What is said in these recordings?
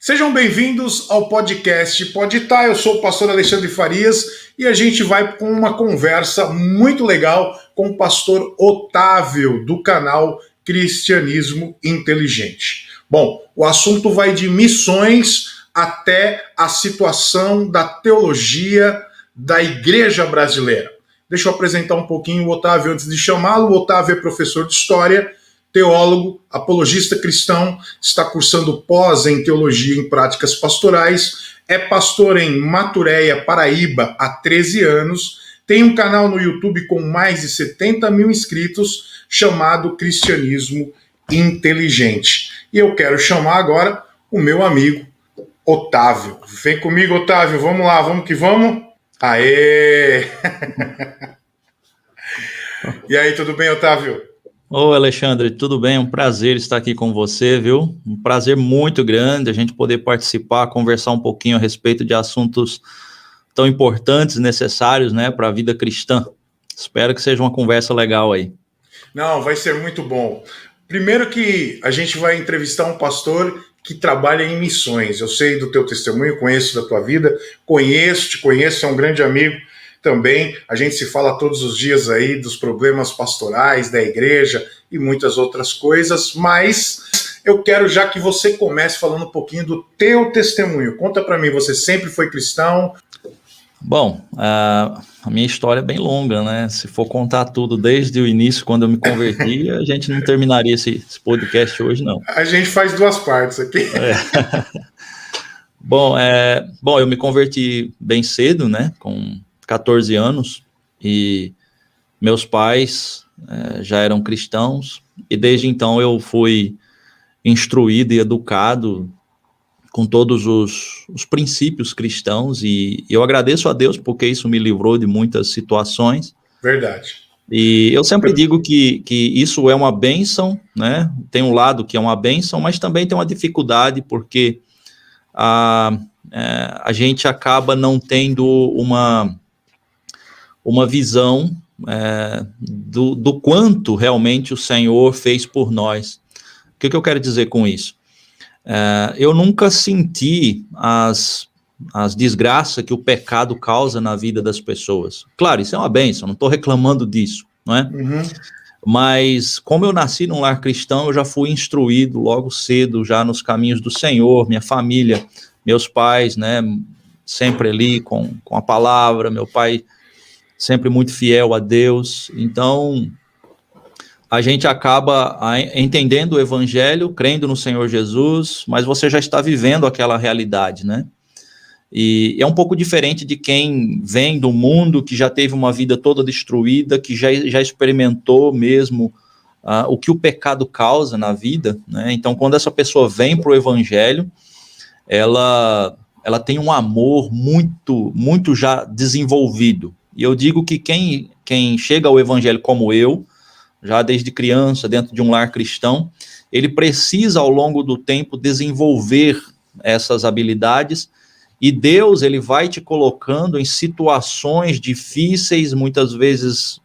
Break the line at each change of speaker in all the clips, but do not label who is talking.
Sejam bem-vindos ao podcast Pode Tá. Eu sou o pastor Alexandre Farias e a gente vai com uma conversa muito legal com o pastor Otávio, do canal Cristianismo Inteligente. Bom, o assunto vai de missões até a situação da teologia da igreja brasileira. Deixa eu apresentar um pouquinho o Otávio antes de chamá-lo. O Otávio é professor de História, teólogo, apologista cristão, está cursando pós em Teologia em Práticas Pastorais, é pastor em Maturéia, Paraíba, há 13 anos, tem um canal no YouTube com mais de 70 mil inscritos, chamado Cristianismo Inteligente. E eu quero chamar agora o meu amigo Otávio. Vem comigo, Otávio, vamos lá, vamos que vamos? Aê! E aí, tudo bem, Otávio?
Oi, Alexandre, tudo bem? Um prazer estar aqui com você, viu? Um prazer muito grande a gente poder participar, conversar um pouquinho a respeito de assuntos tão importantes e necessários, né, para a vida cristã. Espero que seja uma conversa legal aí.
Não, vai ser muito bom. Primeiro que a gente vai entrevistar um pastor que trabalha em missões. Eu sei do teu testemunho, conheço da tua vida, te conheço, é um grande amigo também. A gente se fala todos os dias aí dos problemas pastorais da igreja e muitas outras coisas, mas eu quero já que você comece falando um pouquinho do teu testemunho. Conta para mim, você sempre foi cristão?
Bom, a minha história é bem longa, né? Se for contar tudo desde o início, quando eu me converti, a gente não terminaria esse podcast hoje, não.
A gente faz duas partes aqui.
Bom, eu me converti bem cedo, né? Com 14 anos, e meus pais já eram cristãos, e desde então eu fui instruído e educado com todos os princípios cristãos, e eu agradeço a Deus porque isso me livrou de muitas situações.
Verdade.
E eu sempre digo que isso é uma bênção, né? Tem um lado que é uma bênção, mas também tem uma dificuldade, porque a gente acaba não tendo uma visão do quanto realmente o Senhor fez por nós. O que eu quero dizer com isso? Eu nunca senti as desgraças que o pecado causa na vida das pessoas. Claro, isso é uma bênção, não estou reclamando disso, não é?
Uhum.
Mas como eu nasci num lar cristão, eu já fui instruído logo cedo, já nos caminhos do Senhor, minha família, meus pais, né, sempre ali com a palavra, meu pai sempre muito fiel a Deus. Então a gente acaba entendendo o evangelho, crendo no Senhor Jesus, mas você já está vivendo aquela realidade, né? E é um pouco diferente de quem vem do mundo, que já teve uma vida toda destruída, que já experimentou mesmo o que o pecado causa na vida, né? Então, quando essa pessoa vem para o evangelho, ela tem um amor muito, muito já desenvolvido. E eu digo que quem chega ao evangelho como eu, já desde criança, dentro de um lar cristão, ele precisa, ao longo do tempo, desenvolver essas habilidades, e Deus, ele vai te colocando em situações difíceis, muitas vezes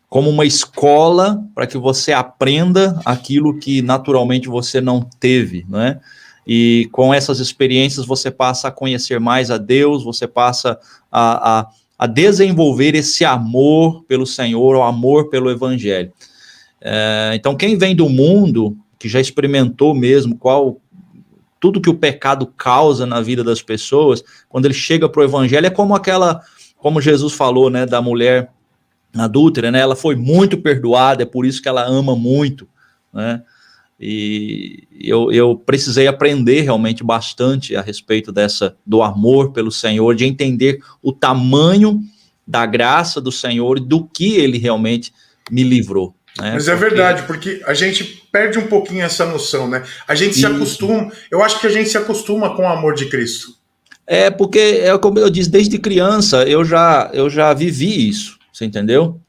como uma escola, para que você aprenda aquilo que naturalmente você não teve, né? E com essas experiências você passa a conhecer mais a Deus, você passa a desenvolver esse amor pelo Senhor, o amor pelo evangelho. Então, quem vem do mundo, que já experimentou mesmo tudo que o pecado causa na vida das pessoas, quando ele chega para o evangelho, é como Jesus falou, né, da mulher adúltera, né, ela foi muito perdoada, é por isso que ela ama muito, né? E eu precisei aprender realmente bastante a respeito do amor pelo Senhor, de entender o tamanho da graça do Senhor e do que ele realmente me livrou. Né?
Mas é verdade, porque a gente perde um pouquinho essa noção, né? A gente se acostuma, eu acho que a gente se acostuma com o amor de Cristo.
Porque, como eu disse, desde criança eu já vivi isso, você entendeu?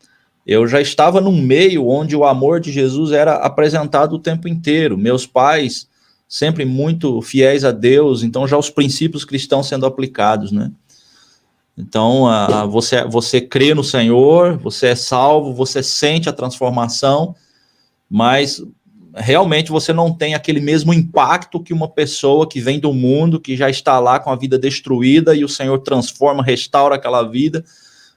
Eu já estava num meio onde o amor de Jesus era apresentado o tempo inteiro. Meus pais, sempre muito fiéis a Deus, então já os princípios cristãos sendo aplicados, né? Então, você crê no Senhor, você é salvo, você sente a transformação, mas realmente você não tem aquele mesmo impacto que uma pessoa que vem do mundo, que já está lá com a vida destruída e o Senhor transforma, restaura aquela vida.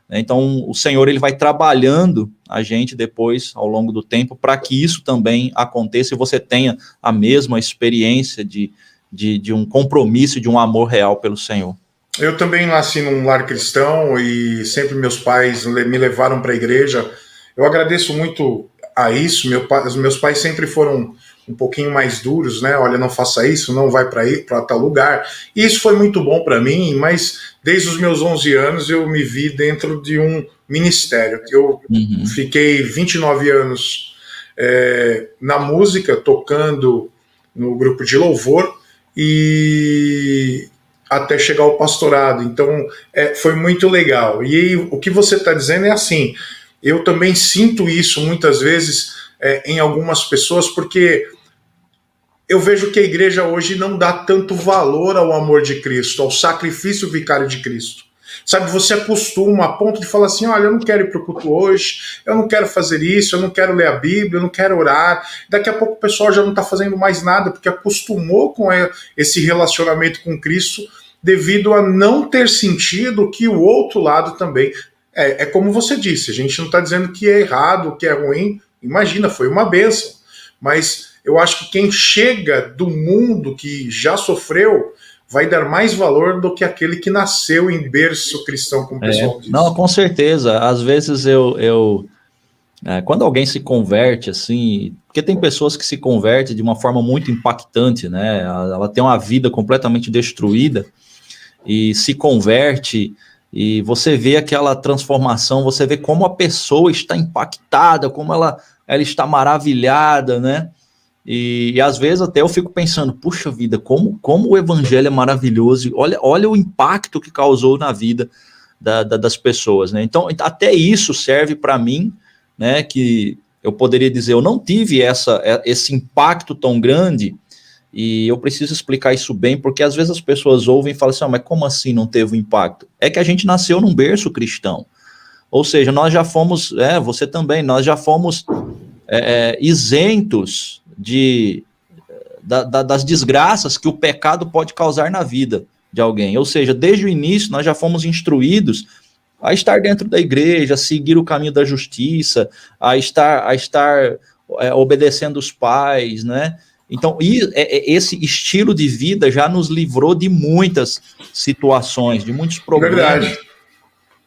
Então, o Senhor ele vai trabalhando a gente depois, ao longo do tempo, para que isso também aconteça e você tenha a mesma experiência de um compromisso, de um amor real pelo Senhor.
Eu também nasci num lar cristão e sempre meus pais me levaram para a igreja. Eu agradeço muito a isso. Os meus pais sempre foram um pouquinho mais duros, né? Olha, não faça isso, não vai para tal lugar. E isso foi muito bom para mim, mas desde os meus 11 anos eu me vi dentro de um ministério. Eu fiquei 29 anos na música, tocando no grupo de louvor, e até chegar ao pastorado. Então, foi muito legal. E aí, o que você está dizendo é assim, eu também sinto isso muitas vezes em algumas pessoas, porque eu vejo que a igreja hoje não dá tanto valor ao amor de Cristo, ao sacrifício vicário de Cristo. Sabe, você acostuma a ponto de falar assim, olha, eu não quero ir para o culto hoje, eu não quero fazer isso, eu não quero ler a Bíblia, eu não quero orar. Daqui a pouco o pessoal já não está fazendo mais nada, porque acostumou com esse relacionamento com Cristo, devido a não ter sentido que o outro lado também... É como você disse, a gente não está dizendo que é errado, que é ruim, imagina, foi uma bênção. Mas eu acho que quem chega do mundo que já sofreu vai dar mais valor do que aquele que nasceu em berço cristão, como o pessoal diz.
Não, com certeza. Às vezes quando alguém se converte, assim, porque tem pessoas que se convertem de uma forma muito impactante, né? Ela tem uma vida completamente destruída e se converte, e você vê aquela transformação, você vê como a pessoa está impactada, como ela está maravilhada, né? E às vezes até eu fico pensando, puxa vida, como o evangelho é maravilhoso, olha o impacto que causou na vida das pessoas, né? Então, até isso serve para mim, né, que eu poderia dizer, eu não tive esse impacto tão grande, e eu preciso explicar isso bem, porque às vezes as pessoas ouvem e falam assim, mas como assim não teve um impacto? É que a gente nasceu num berço cristão, ou seja, nós já fomos, você também, nós já fomos isentos das desgraças que o pecado pode causar na vida de alguém, ou seja, desde o início nós já fomos instruídos a estar dentro da igreja, a seguir o caminho da justiça, a estar obedecendo os pais, né? Então, esse estilo de vida já nos livrou de muitas situações, de muitos problemas.
Verdade.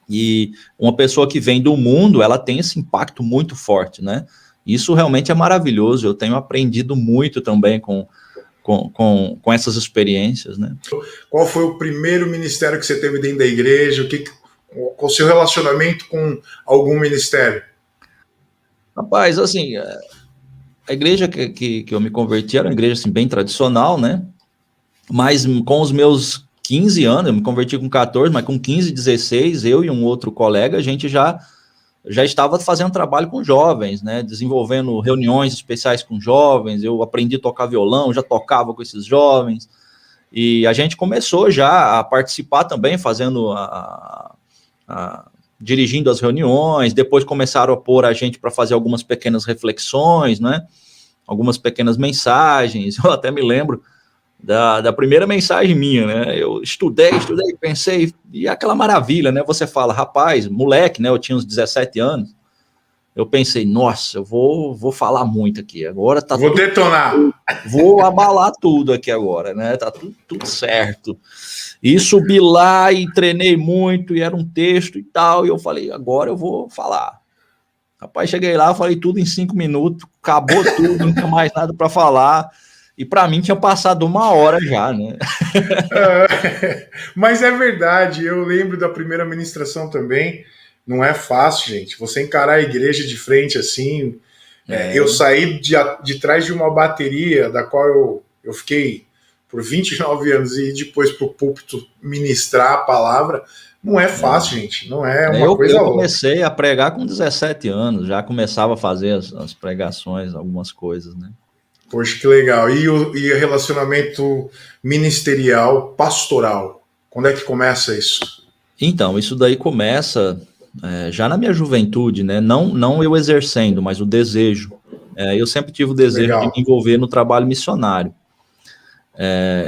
E uma pessoa que vem do mundo, ela tem esse impacto muito forte, né? Isso realmente é maravilhoso, eu tenho aprendido muito também com essas experiências, né?
Qual foi o primeiro ministério que você teve dentro da igreja? Qual o seu relacionamento com algum ministério?
Rapaz, assim, a igreja que eu me converti era uma igreja assim, bem tradicional, né? Mas com os meus 15 anos, eu me converti com 14, mas com 15, 16, eu e um outro colega, a gente já estava fazendo trabalho com jovens, né? Desenvolvendo reuniões especiais com jovens, eu aprendi a tocar violão, já tocava com esses jovens, e a gente começou já a participar também, fazendo dirigindo as reuniões, depois começaram a pôr a gente para fazer algumas pequenas reflexões, né? Algumas pequenas mensagens, eu até me lembro da primeira mensagem minha, né? Eu estudei, pensei, e aquela maravilha, né? Você fala, rapaz, moleque, né? Eu tinha uns 17 anos, eu pensei, nossa, eu vou falar muito aqui, agora tá
Vou detonar.
Vou abalar tudo aqui agora, né? Tá tudo certo. E subi lá e treinei muito, e era um texto e tal, e eu falei, agora eu vou falar. Rapaz, cheguei lá, falei tudo em 5 minutos, acabou tudo, não tinha mais nada para falar, e para mim tinha passado 1 hora já, né?
Mas é verdade, eu lembro da primeira ministração também, não é fácil, gente, você encarar a igreja de frente assim, eu saí de trás de uma bateria, da qual eu fiquei por 29 anos, e depois para o púlpito ministrar a palavra, não é fácil, gente, não é uma coisa louca.
Eu comecei a pregar com 17 anos, já começava a fazer as pregações, algumas coisas, né?
Poxa, que legal. E o relacionamento ministerial, pastoral, quando é que começa isso?
Então, isso daí começa já na minha juventude, né? Não eu exercendo, mas o desejo Eu sempre tive o desejo de me envolver no trabalho missionário.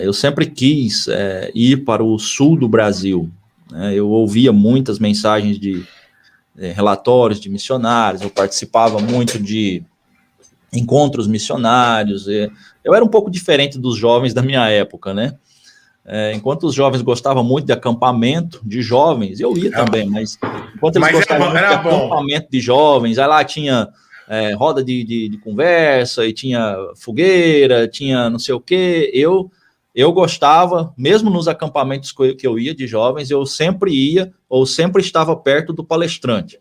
Eu sempre quis ir para o sul do Brasil. Eu ouvia muitas mensagens de relatórios de missionários, eu participava muito de encontros missionários. Eu era um pouco diferente dos jovens da minha época, né? Enquanto os jovens gostavam muito de acampamento de jovens, eu ia também, mas enquanto eles gostavam muito de acampamento de jovens, aí lá tinha roda de conversa, e tinha fogueira, tinha não sei o quê, eu gostava, mesmo nos acampamentos que eu ia de jovens, eu sempre ia, ou sempre estava perto do palestrante.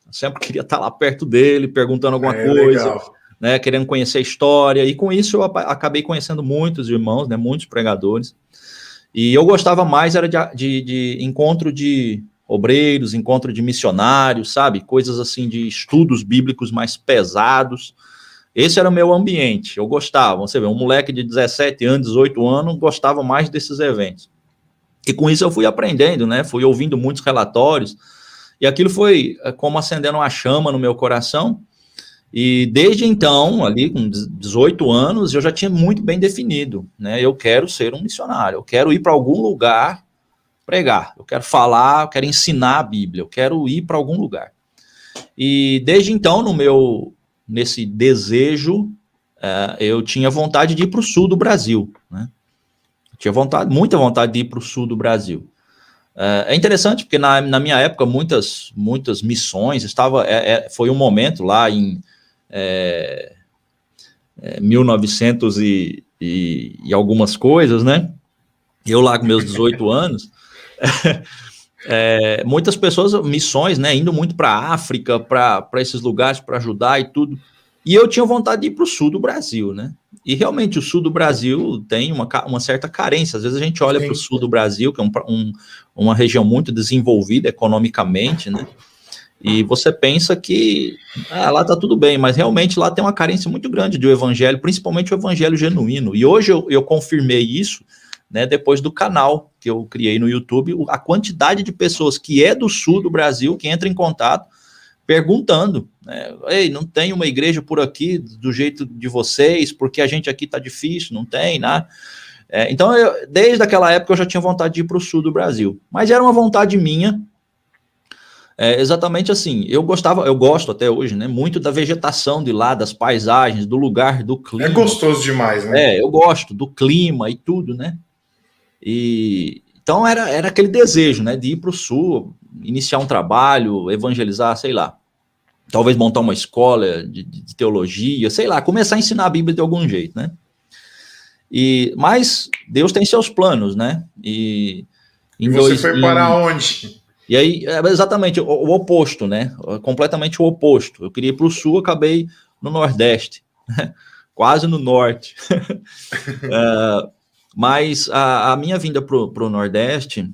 Eu sempre queria estar lá perto dele, perguntando alguma coisa, né, querendo conhecer a história, e com isso eu acabei conhecendo muitos irmãos, né, muitos pregadores. E eu gostava mais era de encontro de obreiros, encontro de missionários, sabe? Coisas assim de estudos bíblicos mais pesados. Esse era o meu ambiente, eu gostava. Você vê, um moleque de 17 anos, 18 anos, gostava mais desses eventos. E com isso eu fui aprendendo, né? Fui ouvindo muitos relatórios, e aquilo foi como acendendo uma chama no meu coração. E desde então, ali com 18 anos, eu já tinha muito bem definido, né? Eu quero ser um missionário, eu quero ir para algum lugar pregar, eu quero falar, eu quero ensinar a Bíblia, eu quero ir para algum lugar. E desde então, nesse desejo, eu tinha vontade de ir para o sul do Brasil, né? Eu tinha muita vontade de ir para o sul do Brasil. É interessante porque na minha época muitas missões foi um momento lá em 1900 e algumas coisas, né? Eu lá com meus 18 anos, muitas pessoas, missões, né? Indo muito para a África, para esses lugares para ajudar e tudo. E eu tinha vontade de ir para o sul do Brasil, né? E realmente o sul do Brasil tem uma certa carência. Às vezes a gente olha para o sul do Brasil, que é uma região muito desenvolvida economicamente, né? E você pensa que lá está tudo bem, mas realmente lá tem uma carência muito grande do evangelho, principalmente o evangelho genuíno. E hoje eu confirmei isso, né, depois do canal que eu criei no YouTube, a quantidade de pessoas que é do sul do Brasil, que entra em contato, perguntando, né, ei, não tem uma igreja por aqui do jeito de vocês, porque a gente aqui está difícil, não tem, né? Então, desde aquela época eu já tinha vontade de ir para o sul do Brasil, mas era uma vontade minha. Exatamente assim, eu gosto até hoje, né, muito da vegetação de lá, das paisagens, do lugar, do clima.
É gostoso demais, né?
Eu gosto do clima e tudo, né? E então era aquele desejo, né, de ir para o sul, iniciar um trabalho, evangelizar, sei lá, talvez montar uma escola de teologia, sei lá, começar a ensinar a Bíblia de algum jeito, né? Mas Deus tem seus planos, né? E
você foi para onde?
E aí, exatamente o oposto, né? Completamente o oposto. Eu queria ir para o sul, acabei no Nordeste, quase no Norte. Mas a minha vinda para o Nordeste,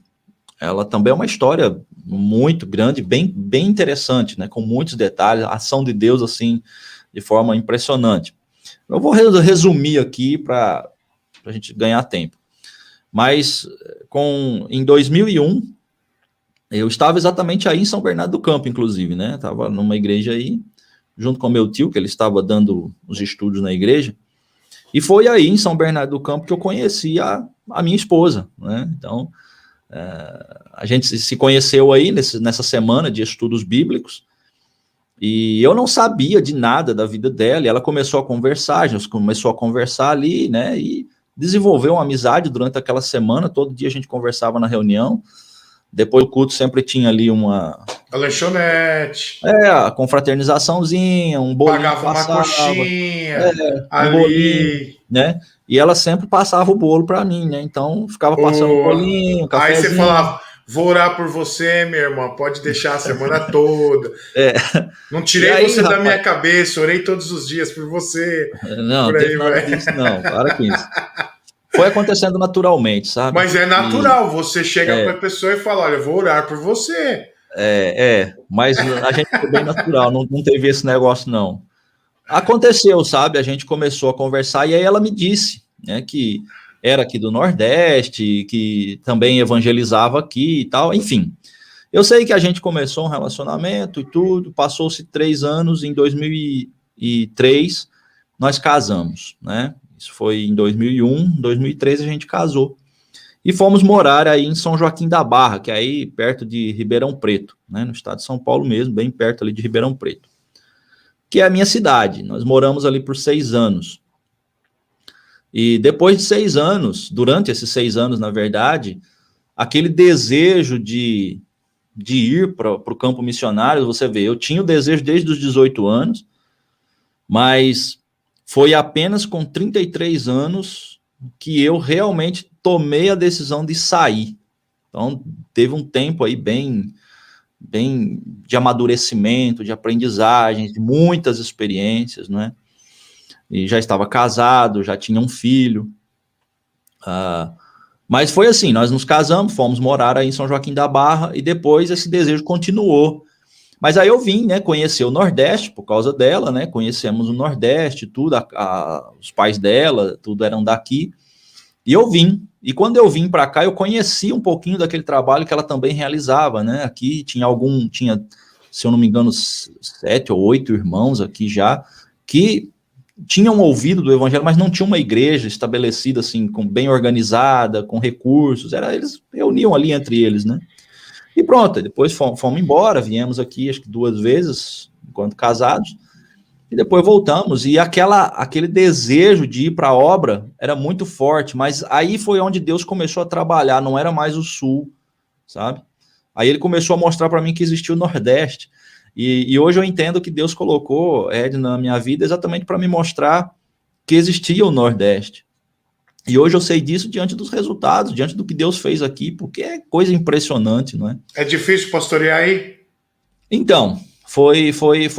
ela também é uma história muito grande, bem interessante, né? Com muitos detalhes, a ação de Deus, assim, de forma impressionante. Eu vou resumir aqui para a gente ganhar tempo. Mas em 2001, eu estava exatamente aí em São Bernardo do Campo, inclusive, né? Estava numa igreja aí, junto com meu tio, que ele estava dando os estudos na igreja. E foi aí, em São Bernardo do Campo, que eu conheci a minha esposa, né? Então, a gente se conheceu aí nessa semana de estudos bíblicos, e eu não sabia de nada da vida dela, e ela começou a conversar, a gente começou a conversar ali, né? E desenvolveu uma amizade durante aquela semana, todo dia a gente conversava na reunião. Depois do culto sempre tinha ali a
lanchonete.
A confraternizaçãozinha, um bolinho.
Pagava uma coxinha.
Um bolinho, né? E ela sempre passava o bolo para mim, né? Então ficava passando o bolinho, um cafezinho.
Aí você falava, vou orar por você, minha irmã, pode deixar a semana toda. Não tirei aí, você da minha cabeça, orei todos os dias por você.
Não, por aí, nada disso, não, para com isso. Foi acontecendo naturalmente, sabe?
Mas é natural, você chega para a pessoa e fala, olha, vou orar por você.
Mas a gente foi bem natural, não teve esse negócio, não. Aconteceu, sabe? A gente começou a conversar e aí ela me disse, né, que era aqui do Nordeste, que também evangelizava aqui e tal, enfim. Eu sei que a gente começou um relacionamento e tudo, passou-se 3 anos, em 2003, nós casamos, né? Isso foi em 2001, 2003 a gente casou. E fomos morar aí em São Joaquim da Barra, que é aí perto de Ribeirão Preto, né? No estado de São Paulo mesmo, bem perto ali de Ribeirão Preto, que é a minha cidade. Nós moramos ali por 6 anos. E depois de 6 anos, durante esses 6 anos, na verdade, aquele desejo de ir para o campo missionário, você vê, eu tinha o desejo desde os 18 anos, mas foi apenas com 33 anos que eu realmente tomei a decisão de sair. Então, teve um tempo aí bem de amadurecimento, de aprendizagem, de muitas experiências, né? E já estava casado, já tinha um filho. Mas foi assim, nós nos casamos, fomos morar aí em São Joaquim da Barra, e depois esse desejo continuou. Mas aí eu vim, né, conhecer o Nordeste por causa dela, né, conhecemos o Nordeste, tudo, os pais dela, tudo eram daqui, e eu vim. E quando eu vim para cá, eu conheci um pouquinho daquele trabalho que ela também realizava, né, aqui tinha, se eu não me engano, 7 ou 8 irmãos aqui já, que tinham ouvido do evangelho, mas não tinha uma igreja estabelecida, assim, bem organizada, com recursos, eles reuniam ali entre eles, né. E pronto, depois fomos embora, viemos aqui acho que 2 vezes, enquanto casados, e depois voltamos, e aquele desejo de ir para a obra era muito forte, mas aí foi onde Deus começou a trabalhar, não era mais o Sul, sabe? Aí ele começou a mostrar para mim que existia o Nordeste, e hoje eu entendo que Deus colocou, Ed, na minha vida exatamente para me mostrar que existia o Nordeste. E hoje eu sei disso diante dos resultados, diante do que Deus fez aqui, porque é coisa impressionante, não é?
É difícil pastorear aí?
Então, foi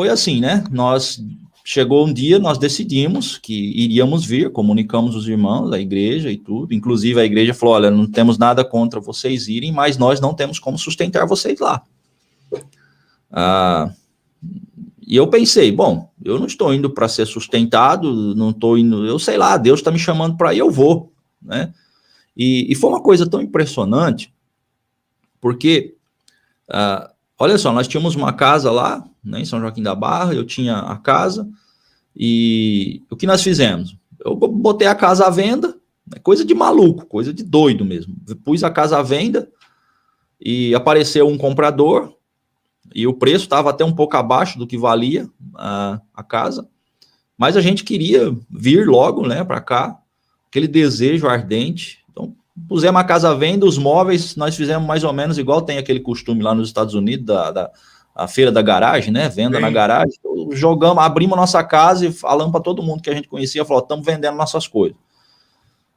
assim, né? Chegou um dia, nós decidimos que iríamos vir, comunicamos os irmãos, a igreja e tudo. Inclusive a igreja falou, olha, não temos nada contra vocês irem, mas nós não temos como sustentar vocês lá. E eu pensei, bom, eu não estou indo para ser sustentado, não estou indo, eu sei lá, Deus está me chamando para ir, eu vou, né? E foi uma coisa tão impressionante, porque, olha só, nós tínhamos uma casa lá, né, em São Joaquim da Barra, eu tinha a casa, e o que nós fizemos? Eu botei a casa à venda, coisa de maluco, coisa de doido mesmo, pus a casa à venda, e apareceu um comprador, e o preço estava até um pouco abaixo do que valia a casa, mas a gente queria vir logo, né, para cá, aquele desejo ardente. Então, pusemos a casa à venda, os móveis, nós fizemos mais ou menos igual tem aquele costume lá nos Estados Unidos, a feira da garagem, né, venda na garagem, jogamos, abrimos a nossa casa e falamos para todo mundo que a gente conhecia, falou, estamos vendendo nossas coisas.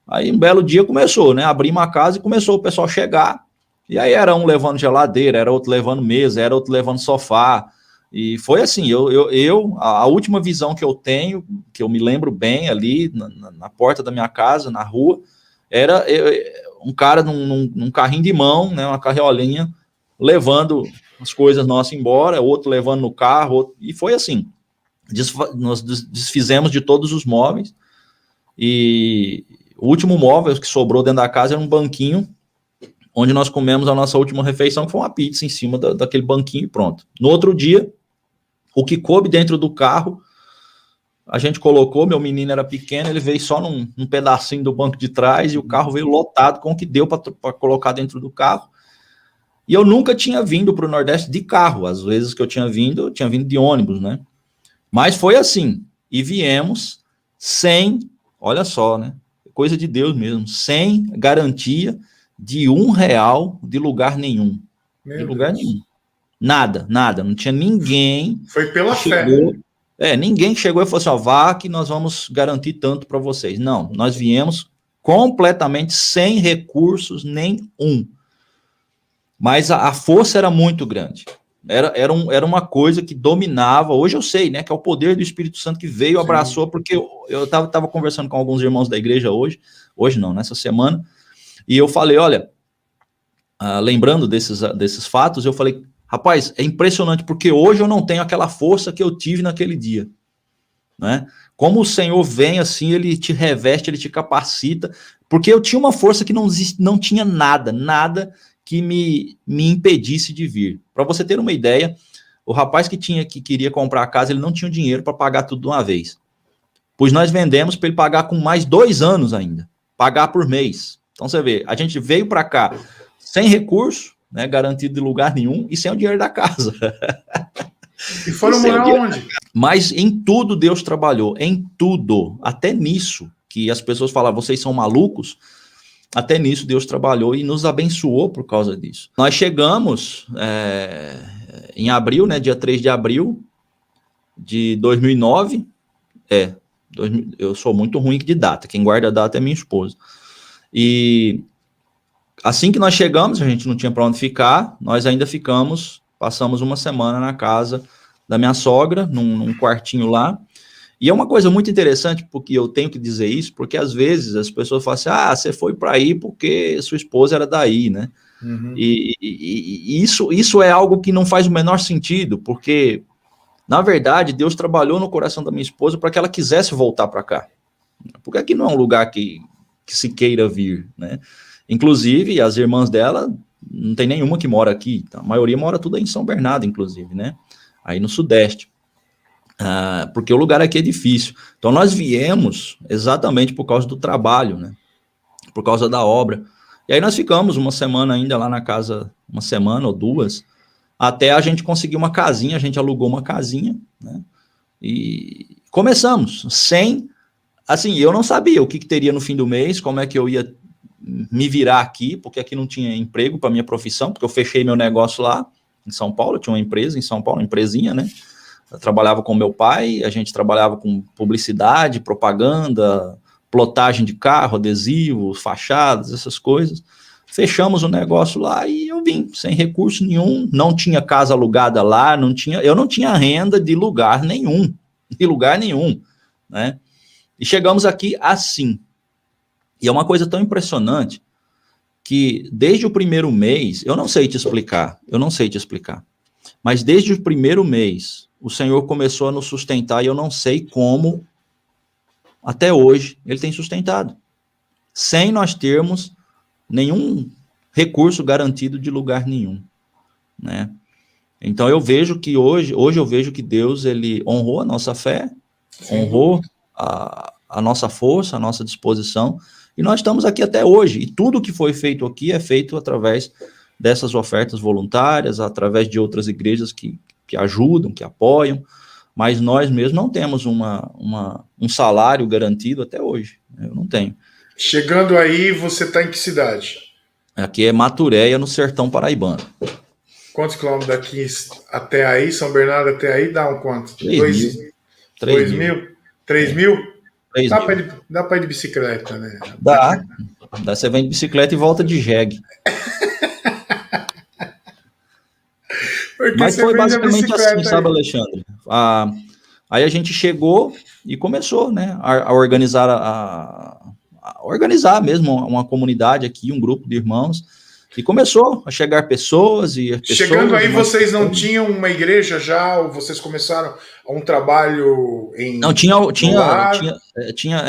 Aí um belo dia começou, né, abrimos a casa e começou o pessoal chegar, e aí era um levando geladeira, era outro levando mesa, era outro levando sofá, e foi assim, a última visão que eu tenho, que eu me lembro bem ali, na porta da minha casa, na rua, era um cara num carrinho de mão, né, uma carriolinha, levando as coisas nossas embora, outro levando no carro, e foi assim, nós desfizemos de todos os móveis, e o último móvel que sobrou dentro da casa era um banquinho, onde nós comemos a nossa última refeição, que foi uma pizza em cima daquele banquinho e pronto. No outro dia, o que coube dentro do carro, a gente colocou, meu menino era pequeno, ele veio só num pedacinho do banco de trás, e o carro veio lotado com o que deu para colocar dentro do carro. E eu nunca tinha vindo para o Nordeste de carro, às vezes que eu tinha vindo de ônibus, né? Mas foi assim, e viemos sem, olha só, né? Coisa de Deus mesmo, sem garantia de R$1 de lugar nenhum. De lugar nenhum. Nada, não tinha ninguém.
Foi pela fé.
Ninguém chegou e falou assim, ó, vá que nós vamos garantir tanto para vocês. Não, nós viemos completamente sem recursos nenhum. Mas a força era muito grande. Era uma coisa que dominava, hoje eu sei, né, que é o poder do Espírito Santo que veio, abraçou, porque eu estava conversando com alguns irmãos da igreja hoje não, nessa semana, e eu falei, olha, lembrando desses fatos, eu falei, rapaz, é impressionante, porque hoje eu não tenho aquela força que eu tive naquele dia, né? Como o Senhor vem assim, ele te reveste, ele te capacita, porque eu tinha uma força que não tinha nada que me impedisse de vir. Para você ter uma ideia, o rapaz que queria comprar a casa, ele não tinha dinheiro para pagar tudo de uma vez. pois nós vendemos para ele pagar com mais 2 anos ainda, pagar por mês. Então você vê, a gente veio para cá sem recurso, né, garantido de lugar nenhum, e sem o dinheiro da casa.
E foram morar onde?
Mas em tudo Deus trabalhou, em tudo, até nisso, que as pessoas falam, vocês são malucos, até nisso Deus trabalhou e nos abençoou por causa disso. Nós chegamos em abril, né, dia 3 de abril de 2009, eu sou muito ruim de data, quem guarda a data é minha esposa. E assim que nós chegamos, a gente não tinha para onde ficar, nós ainda passamos uma semana na casa da minha sogra, num quartinho lá. E é uma coisa muito interessante, porque eu tenho que dizer isso, porque às vezes as pessoas falam assim, você foi para aí porque sua esposa era daí, né? Uhum. E isso é algo que não faz o menor sentido, porque, na verdade, Deus trabalhou no coração da minha esposa para que ela quisesse voltar para cá. Porque aqui não é um lugar que se queira vir, né? Inclusive, as irmãs dela, não tem nenhuma que mora aqui, a maioria mora tudo aí em São Bernardo, inclusive, né? Aí no Sudeste. Porque o lugar aqui é difícil. Então, nós viemos exatamente por causa do trabalho, né? Por causa da obra. E aí nós ficamos uma semana ainda lá na casa, uma semana ou 2, até a gente conseguir uma casinha, a gente alugou uma casinha, né? E começamos, assim, eu não sabia o que teria no fim do mês, como é que eu ia me virar aqui, porque aqui não tinha emprego para minha profissão, porque eu fechei meu negócio lá em São Paulo, eu tinha uma empresa em São Paulo, uma empresinha, né? Eu trabalhava com meu pai, a gente trabalhava com publicidade, propaganda, plotagem de carro, adesivos, fachadas, essas coisas. Fechamos o negócio lá e eu vim, sem recurso nenhum, não tinha casa alugada lá, eu não tinha renda de lugar nenhum, né? E chegamos aqui assim. E é uma coisa tão impressionante que desde o primeiro mês, eu não sei te explicar, mas desde o primeiro mês, o Senhor começou a nos sustentar e eu não sei como, até hoje, Ele tem sustentado, sem nós termos nenhum recurso garantido de lugar nenhum, né? Então eu vejo que hoje eu vejo que Deus, Ele honrou a nossa fé, honrou a nossa força, a nossa disposição, e nós estamos aqui até hoje, e tudo que foi feito aqui é feito através dessas ofertas voluntárias, através de outras igrejas que ajudam, que apoiam, mas nós mesmos não temos um salário garantido até hoje, eu não tenho.
Chegando aí, você está em que cidade?
Aqui é Maturéia, no sertão paraibano.
Quantos quilômetros daqui até aí, São Bernardo até aí, dá um quanto?
3 mil?
3 mil?
Dá
para ir de bicicleta, né?
Dá, você vem de bicicleta e volta de jegue. Mas foi basicamente assim, sabe, Alexandre? Aí a gente chegou e começou, né, a organizar, a organizar mesmo uma comunidade aqui, um grupo de irmãos, e começou a chegar pessoas e
Chegando aí, vocês não tinham uma igreja já, ou vocês começaram um trabalho em...
Não, tinha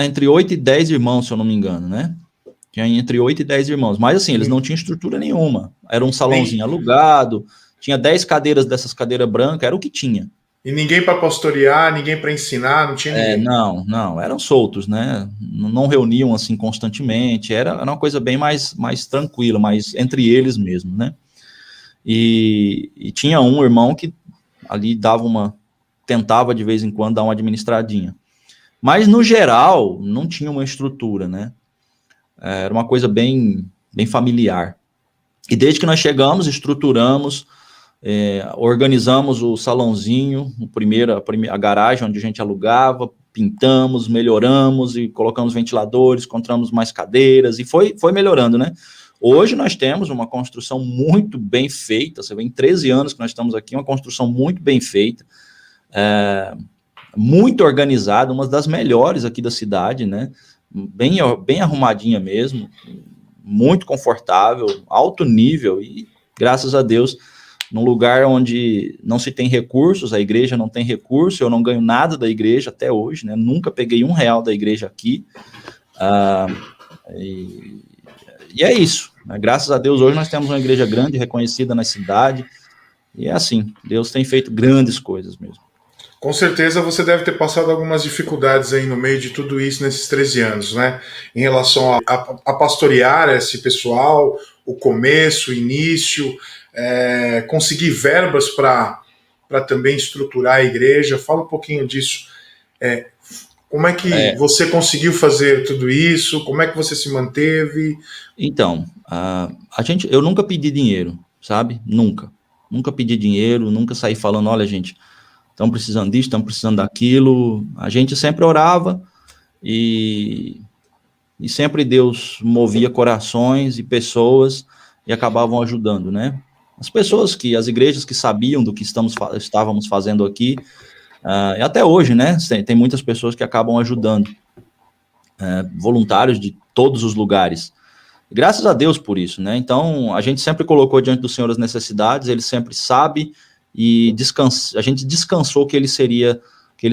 entre 8 e 10 irmãos, se eu não me engano, né? Tinha entre 8 e 10 irmãos, mas assim, eles não tinham estrutura nenhuma, era um salãozinho alugado, tinha 10 cadeiras dessas cadeiras brancas, era o que tinha.
E ninguém para pastorear, ninguém para ensinar, não tinha ninguém?
Não, eram soltos, né? Não reuniam assim constantemente, era uma coisa bem mais tranquila, mais entre eles mesmo, né? E tinha um irmão que ali tentava de vez em quando dar uma administradinha. Mas, no geral, não tinha uma estrutura, né? Era uma coisa bem familiar. E desde que nós chegamos, estruturamos, organizamos o salãozinho, a garagem onde a gente alugava, pintamos, melhoramos e colocamos ventiladores, encontramos mais cadeiras e foi melhorando, né? Hoje nós temos uma construção muito bem feita, você vê, em 13 anos que nós estamos aqui, uma construção muito bem feita, muito organizada, uma das melhores aqui da cidade, né? Bem arrumadinha mesmo, muito confortável, alto nível e, graças a Deus, num lugar onde não se tem recursos, a igreja não tem recurso, eu não ganho nada da igreja até hoje, né? Nunca peguei R$1 da igreja aqui. E é isso, né? Graças a Deus, hoje nós temos uma igreja grande, reconhecida na cidade, e é assim, Deus tem feito grandes coisas mesmo.
Com certeza você deve ter passado algumas dificuldades aí no meio de tudo isso nesses 13 anos, né? Em relação a pastorear esse pessoal, o começo, o início, conseguir verbas para também estruturar a igreja. Fala um pouquinho disso. Como é que você conseguiu fazer tudo isso? Como é que você se manteve?
Então, eu nunca pedi dinheiro, sabe? Nunca pedi dinheiro, nunca saí falando, olha, gente, estão precisando disso, estão precisando daquilo. A gente sempre orava e sempre Deus movia corações e pessoas e acabavam ajudando, né? As igrejas que sabiam do que estávamos fazendo aqui, e até hoje, né? Tem muitas pessoas que acabam ajudando, voluntários de todos os lugares. Graças a Deus por isso, né? Então, a gente sempre colocou diante do Senhor as necessidades, ele sempre sabe, e a gente descansou que ele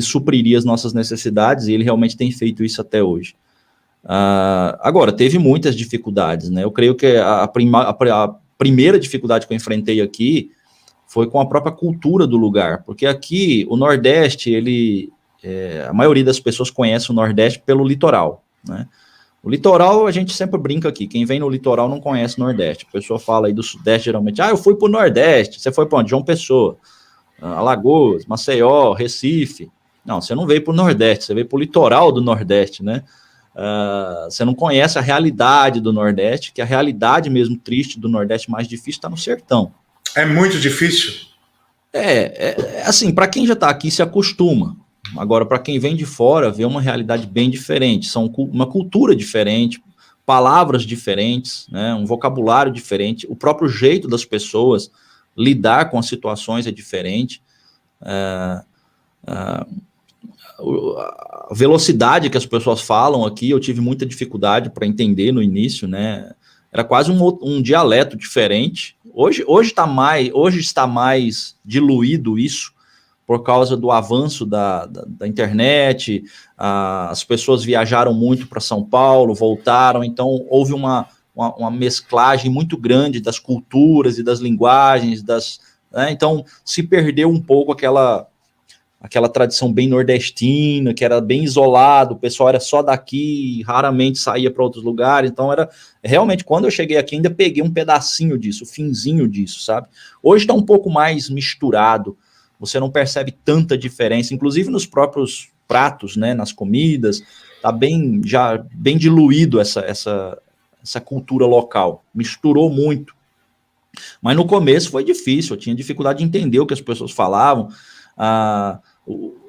supriria as nossas necessidades, e ele realmente tem feito isso até hoje. Agora, teve muitas dificuldades, né? Eu creio que a primeira dificuldade que eu enfrentei aqui foi com a própria cultura do lugar, porque aqui, o Nordeste, a maioria das pessoas conhece o Nordeste pelo litoral, né? O litoral, a gente sempre brinca aqui, quem vem no litoral não conhece o Nordeste. A pessoa fala aí do Sudeste, geralmente, eu fui pro Nordeste. Você foi para onde? João Pessoa, Alagoas, Maceió, Recife. Não, você não veio pro Nordeste, você veio pro litoral do Nordeste, né? Você não conhece a realidade do Nordeste, que a realidade mesmo triste do Nordeste mais difícil está no sertão.
É muito difícil?
Assim, para quem já está aqui se acostuma. Agora, para quem vem de fora, vê uma realidade bem diferente, uma cultura diferente, palavras diferentes, né, um vocabulário diferente, o próprio jeito das pessoas lidar com as situações é diferente, a velocidade que as pessoas falam aqui, eu tive muita dificuldade para entender no início, né, era quase um dialeto diferente. Hoje está mais diluído isso, por causa do avanço da internet, as pessoas viajaram muito para São Paulo, voltaram, então houve uma mesclagem muito grande das culturas e das linguagens, né? Então se perdeu um pouco aquela tradição bem nordestina, que era bem isolado, o pessoal era só daqui, raramente saía para outros lugares, então realmente, quando eu cheguei aqui, ainda peguei um pedacinho disso, o finzinho disso, sabe? Hoje está um pouco mais misturado, você não percebe tanta diferença, inclusive nos próprios pratos, né, nas comidas, tá bem diluído essa cultura local, misturou muito. Mas no começo foi difícil, eu tinha dificuldade de entender o que as pessoas falavam,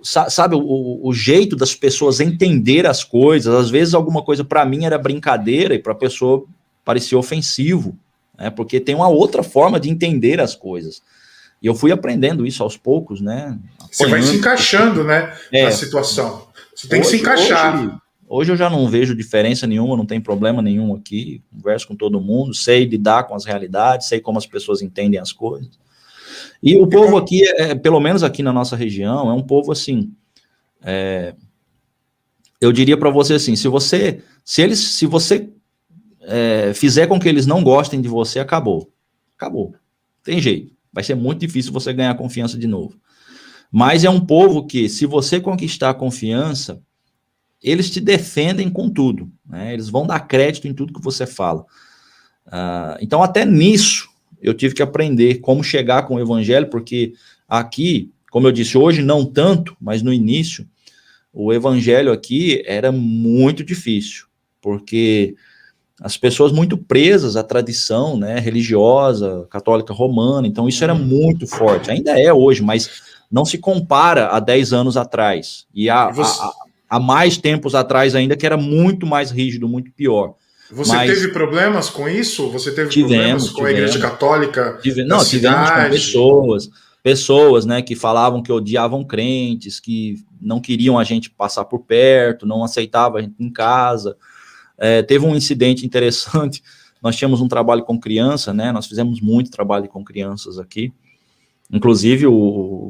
sabe, o jeito das pessoas entender as coisas, às vezes alguma coisa para mim era brincadeira e para a pessoa parecia ofensivo, né, porque tem uma outra forma de entender as coisas. E eu fui aprendendo isso aos poucos, né?
Você vai se encaixando, né? Na situação. Você tem que se encaixar.
Hoje eu já não vejo diferença nenhuma, não tem problema nenhum aqui. Converso com todo mundo, sei lidar com as realidades, sei como as pessoas entendem as coisas. E o povo aqui, pelo menos aqui na nossa região, é um povo assim. Eu diria para você assim: se você fizer com que eles não gostem de você, acabou. Tem jeito. Vai ser muito difícil você ganhar confiança de novo. Mas é um povo que, se você conquistar a confiança, eles te defendem com tudo, né? Eles vão dar crédito em tudo que você fala. Então, até nisso, eu tive que aprender como chegar com o evangelho, porque aqui, como eu disse, hoje não tanto, mas no início, o evangelho aqui era muito difícil, porque as pessoas muito presas à tradição, né, religiosa, católica romana, então isso era muito forte, ainda é hoje, mas não se compara a 10 anos atrás, e há mais tempos atrás ainda, que era muito mais rígido, muito pior.
Você teve problemas com isso? Você teve problemas com a Igreja Católica da cidade?
Tivemos com pessoas, né, que falavam que odiavam crentes, que não queriam a gente passar por perto, não aceitavam a gente em casa. Teve um incidente interessante, nós tínhamos um trabalho com criança, né, nós fizemos muito trabalho com crianças aqui, inclusive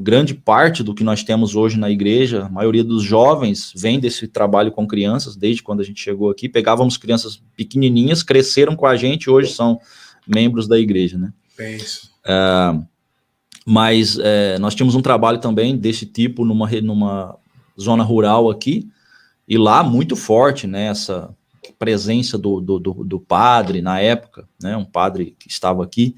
grande parte do que nós temos hoje na igreja, a maioria dos jovens vem desse trabalho com crianças, desde quando a gente chegou aqui, pegávamos crianças pequenininhas, cresceram com a gente, hoje são membros da igreja, né. Mas nós tínhamos um trabalho também desse tipo numa zona rural aqui, e lá muito forte, né, essa presença do padre na época, né, um padre que estava aqui.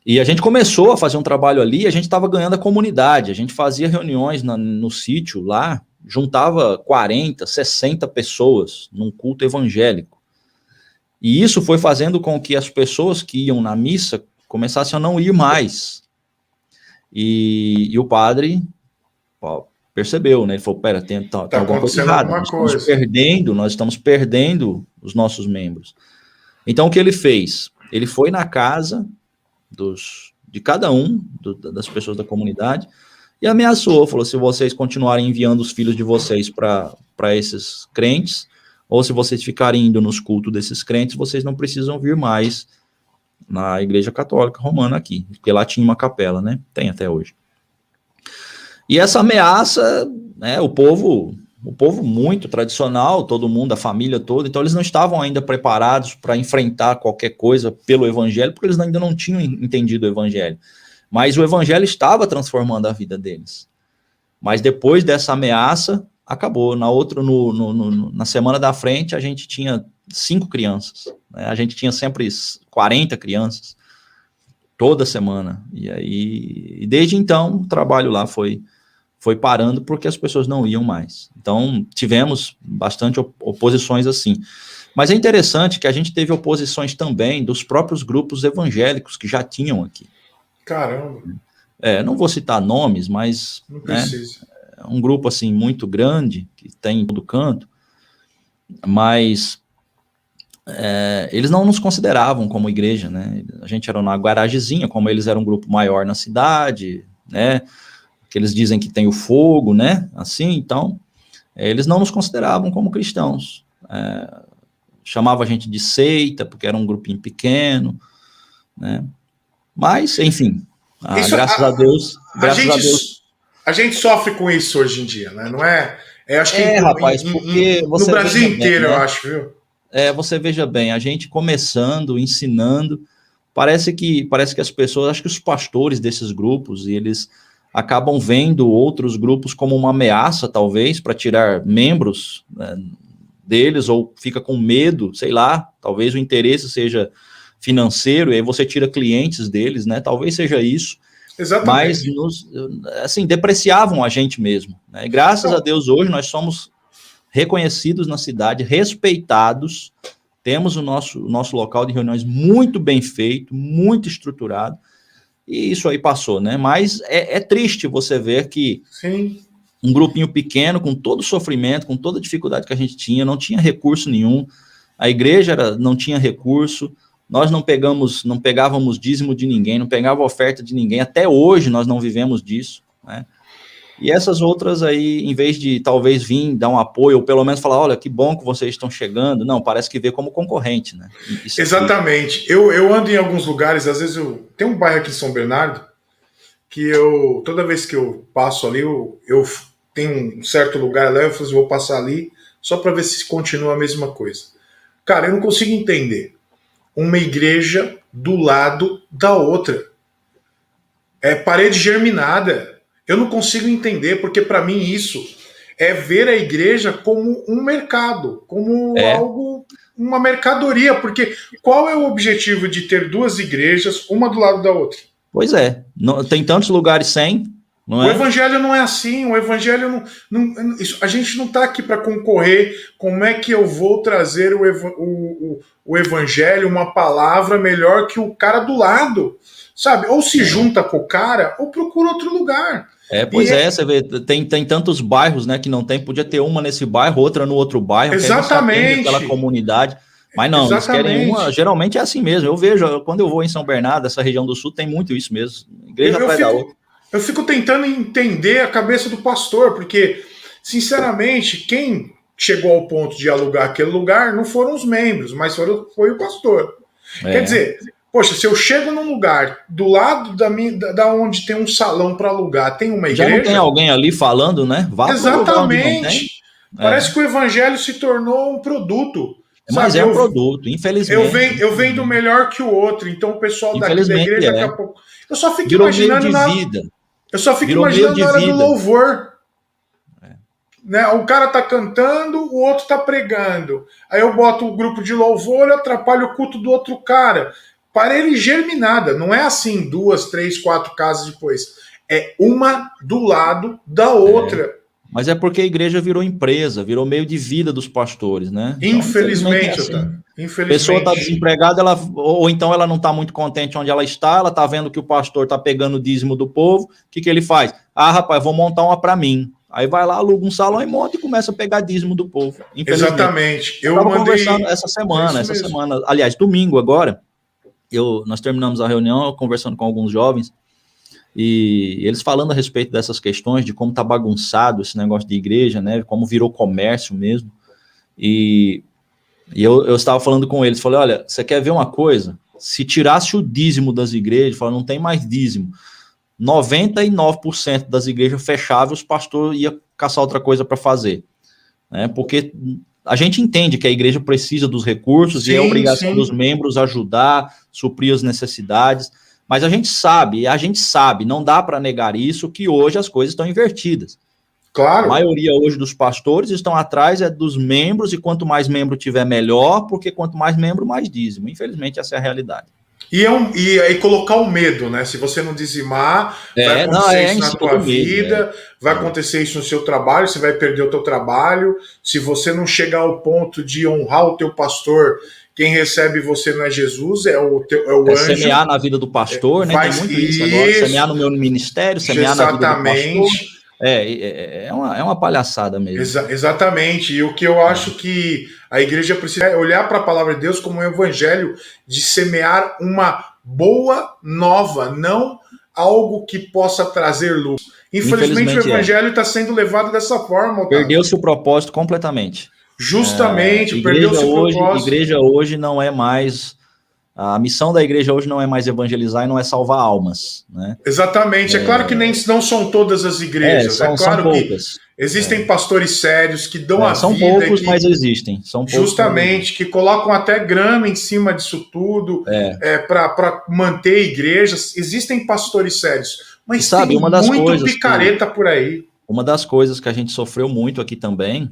E a gente começou a fazer um trabalho ali, a gente estava ganhando a comunidade, a gente fazia reuniões no sítio lá, juntava 40, 60 pessoas num culto evangélico. E isso foi fazendo com que as pessoas que iam na missa começassem a não ir mais. E o padre percebeu, né? Ele falou, pera, tem alguma coisa errada, nós estamos perdendo os nossos membros. Então, o que ele fez? Ele foi na casa de cada um, das pessoas da comunidade, e ameaçou, falou, se vocês continuarem enviando os filhos de vocês para esses crentes, ou se vocês ficarem indo nos cultos desses crentes, vocês não precisam vir mais na Igreja Católica Romana aqui, porque lá tinha uma capela, né? Tem até hoje. E essa ameaça, né, o povo muito tradicional, todo mundo, a família toda, então eles não estavam ainda preparados para enfrentar qualquer coisa pelo evangelho, porque eles ainda não tinham entendido o evangelho. Mas o evangelho estava transformando a vida deles. Mas depois dessa ameaça, acabou. Na semana da frente, a gente tinha 5 crianças. Né? A gente tinha sempre 40 crianças, toda semana. E desde então, o trabalho lá foi parando porque as pessoas não iam mais. Então, tivemos bastante oposições assim. Mas é interessante que a gente teve oposições também dos próprios grupos evangélicos que já tinham aqui.
Caramba!
Não vou citar nomes, mas...
Não precisa.
É um grupo, assim, muito grande, que tem em todo canto, mas eles não nos consideravam como igreja, né? A gente era uma garagezinha, como eles eram um grupo maior na cidade, né? Que eles dizem que tem o fogo, né? Assim, então, eles não nos consideravam como cristãos. Chamava a gente de seita, porque era um grupinho pequeno, né? Mas, enfim, graças a Deus...
A gente sofre com isso hoje em dia, né? Não é? Acho que
rapaz, porque
no Brasil inteiro, bem, né? Eu acho, viu?
Você veja bem, a gente começando, ensinando, parece que as pessoas, acho que os pastores desses grupos, eles acabam vendo outros grupos como uma ameaça, talvez, para tirar membros, né, deles, ou fica com medo, sei lá, talvez o interesse seja financeiro, e aí você tira clientes deles, né? Talvez seja isso.
Exatamente.
Mas, depreciavam a gente mesmo. Né? E graças a Deus, hoje, nós somos reconhecidos na cidade, respeitados, temos o nosso local de reuniões muito bem feito, muito estruturado, e isso aí passou, né? Mas é triste você ver que
Sim.
Um grupinho pequeno, com todo o sofrimento, com toda a dificuldade que a gente tinha, não tinha recurso nenhum, a igreja não tinha recurso, nós não pegávamos dízimo de ninguém, não pegava oferta de ninguém, até hoje nós não vivemos disso, né? E essas outras aí, em vez de talvez vir dar um apoio, ou pelo menos falar, olha, que bom que vocês estão chegando, não, parece que vê como concorrente, né? Isso
exatamente. Aqui... Eu ando em alguns lugares, às vezes tem um bairro aqui em São Bernardo, que toda vez que eu passo ali, eu tenho um certo lugar lá, eu vou passar ali, só para ver se continua a mesma coisa. Cara, eu não consigo entender uma igreja do lado da outra. É parede germinada. Eu não consigo entender, porque para mim isso é ver a igreja como um mercado, como algo, uma mercadoria, porque qual é o objetivo de ter 2 igrejas, uma do lado da outra?
Pois é, tem tantos lugares sem, não é?
O evangelho não é assim, o evangelho a gente não está aqui para concorrer. Como é que eu vou trazer o evangelho, uma palavra melhor que o cara do lado, sabe? Ou se junta com o cara, ou procura outro lugar.
Você vê, tem tantos bairros, né, que não tem, podia ter uma nesse bairro, outra no outro bairro,
exatamente,
pela comunidade, mas não, exatamente. Eles querem uma, geralmente é assim mesmo, eu vejo, quando eu vou em São Bernardo, essa região do sul, tem muito isso mesmo, igreja atrás da outra.
Eu fico tentando entender a cabeça do pastor, porque, sinceramente, quem chegou ao ponto de alugar aquele lugar não foram os membros, mas foi o pastor. Quer dizer, poxa, se eu chego num lugar do lado da onde tem um salão para alugar, tem uma igreja...
Já não tem alguém ali falando, né?
Exatamente. Parece que o evangelho se tornou um produto.
Mas é um produto, infelizmente.
Eu vendo melhor que o outro, então o pessoal daqui da igreja daqui a pouco. Eu só fico
virou
imaginando
meio de vida.
Eu só fico imaginando na hora do louvor. Né? O cara tá cantando, o outro tá pregando. Aí eu boto o grupo de louvor e atrapalho o culto do outro cara. Para ele germinada. Não é assim 2, 3, 4 casas depois. É uma do lado da outra.
Mas é porque a igreja virou empresa, virou meio de vida dos pastores, né?
Então, infelizmente,
A pessoa está desempregada, ou então ela não está muito contente onde ela está vendo que o pastor está pegando o dízimo do povo, o que ele faz? Rapaz, vou montar uma para mim. Aí vai lá, aluga um salão e monta e começa a pegar dízimo do povo.
Exatamente.
Eu estava conversando essa semana, aliás, domingo agora, nós terminamos a reunião, eu conversando com alguns jovens, e eles falando a respeito dessas questões, de como está bagunçado esse negócio de igreja, né? Como virou comércio mesmo. E eu estava falando com eles, falei, olha, você quer ver uma coisa? Se tirasse o dízimo das igrejas, não tem mais dízimo, 99% das igrejas fechavam, os pastores iam caçar outra coisa para fazer. Né? Porque a gente entende que a igreja precisa dos recursos e é obrigação dos membros ajudar, suprir as necessidades, mas a gente sabe, não dá para negar isso, que hoje as coisas estão invertidas.
Claro.
A maioria hoje dos pastores estão atrás dos membros, e quanto mais membro tiver, melhor, porque quanto mais membro, mais dízimo. Infelizmente, essa é a realidade.
E aí colocar o medo, né? Se você não dizimar, vai acontecer isso na tua vida, vai acontecer isso no seu trabalho, você vai perder o teu trabalho. Se você não chegar ao ponto de honrar o teu pastor, quem recebe você não é Jesus, é o anjo.
Semear na vida do pastor, né? Tem muito isso agora. Semear no meu ministério, semear na vida do pastor. É uma palhaçada mesmo.
Exatamente. E o que eu acho que a igreja precisa é olhar para a palavra de Deus como um evangelho de semear uma boa nova, não algo que possa trazer lucro. Infelizmente o evangelho está sendo levado dessa forma.
Perdeu-se o propósito completamente.
Justamente, perdeu-se o propósito.
Igreja hoje não é mais... A missão da igreja hoje não é mais evangelizar e não é salvar almas, né?
Exatamente. É claro que não são todas as igrejas.
São poucas.
Existem pastores sérios que dão a vida.
São poucos, mas existem.
Justamente, que colocam até grana em cima disso tudo para manter igrejas. Existem pastores sérios, mas tem muito picareta por aí.
Uma das coisas que a gente sofreu muito aqui também,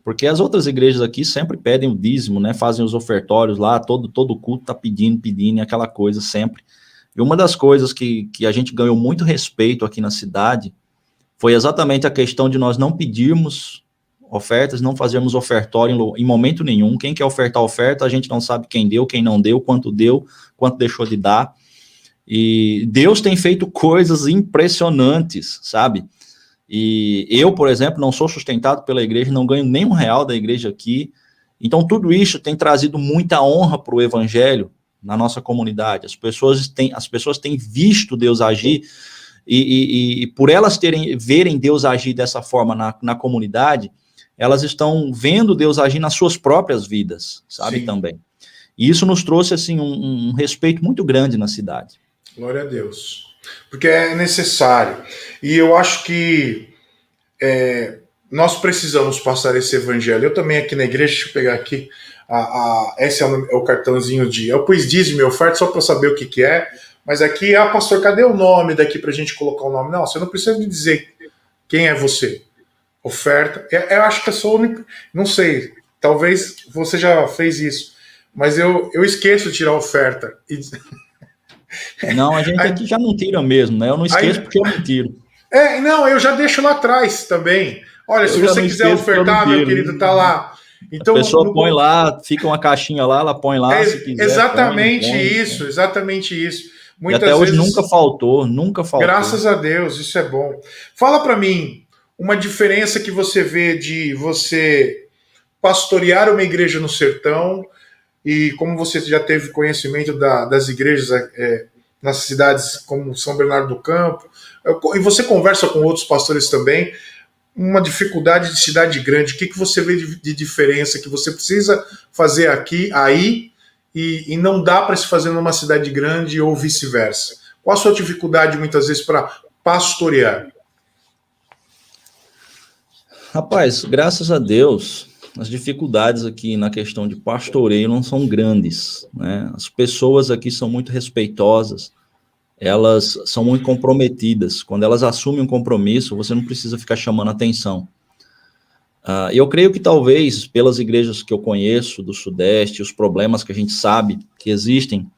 porque as outras igrejas aqui sempre pedem o dízimo, né? Fazem os ofertórios lá, todo culto tá pedindo, aquela coisa sempre. E uma das coisas que a gente ganhou muito respeito aqui na cidade foi exatamente a questão de nós não pedirmos ofertas, não fazermos ofertório em momento nenhum. Quem quer ofertar oferta, a gente não sabe quem deu, quem não deu, quanto deixou de dar. E Deus tem feito coisas impressionantes, sabe? E eu, por exemplo, não sou sustentado pela igreja, não ganho nem R$1 da igreja aqui. Então, tudo isso tem trazido muita honra para o evangelho na nossa comunidade. As pessoas têm visto Deus agir, e por elas verem Deus agir dessa forma na comunidade, elas estão vendo Deus agir nas suas próprias vidas, sabe? Sim. Também. E isso nos trouxe assim, um respeito muito grande na cidade.
Glória a Deus. Porque é necessário. E eu acho que nós precisamos passar esse evangelho. Eu também aqui na igreja, deixa eu pegar aqui, esse é o cartãozinho eu pus dízimo e oferta só para saber o que é, mas aqui, pastor, cadê o nome daqui para a gente colocar o nome? Não, você não precisa me dizer quem é você. Oferta, eu acho que eu sou o único, não sei, talvez você já fez isso, mas eu esqueço de tirar a oferta.
Não, a gente aqui já não tira mesmo, né? Eu não esqueço porque eu não tiro.
Não, eu já deixo lá atrás também. Olha, se você quiser ofertar, meu querido, tá lá. Então,
a pessoa põe lá, fica uma caixinha lá, ela põe lá, se quiser.
Exatamente isso. Muitas
até hoje
vezes,
nunca faltou.
Graças a Deus, isso é bom. Fala para mim, uma diferença que você vê de você pastorear uma igreja no sertão, e como você já teve conhecimento das igrejas nas cidades como São Bernardo do Campo, e você conversa com outros pastores também, uma dificuldade de cidade grande, o que você vê de diferença que você precisa fazer aí e não dá para se fazer numa cidade grande ou vice-versa? Qual a sua dificuldade muitas vezes para pastorear?
Rapaz, graças a Deus, as dificuldades aqui na questão de pastoreio não são grandes, né? As pessoas aqui são muito respeitosas, elas são muito comprometidas. Quando elas assumem um compromisso, você não precisa ficar chamando atenção. Eu creio que talvez, pelas igrejas que eu conheço do Sudeste, os problemas que a gente sabe que existem,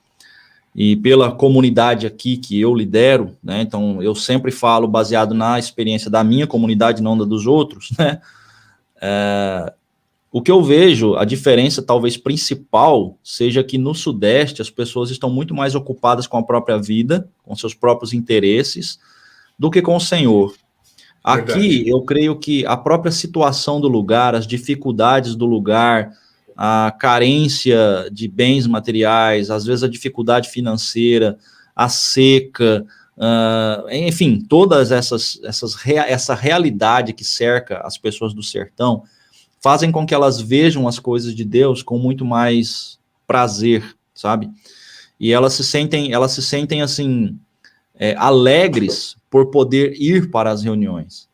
e pela comunidade aqui que eu lidero, né? Então eu sempre falo baseado na experiência da minha comunidade, não da dos outros, né? O que eu vejo, a diferença talvez principal, seja que no Sudeste as pessoas estão muito mais ocupadas com a própria vida, com seus próprios interesses, do que com o Senhor. Aqui, eu creio que a própria situação do lugar, as dificuldades do lugar, a carência de bens materiais, às vezes a dificuldade financeira, a seca, enfim, todas essa realidade que cerca as pessoas do sertão, fazem com que elas vejam as coisas de Deus com muito mais prazer, sabe? E elas se sentem assim, alegres por poder ir para as reuniões.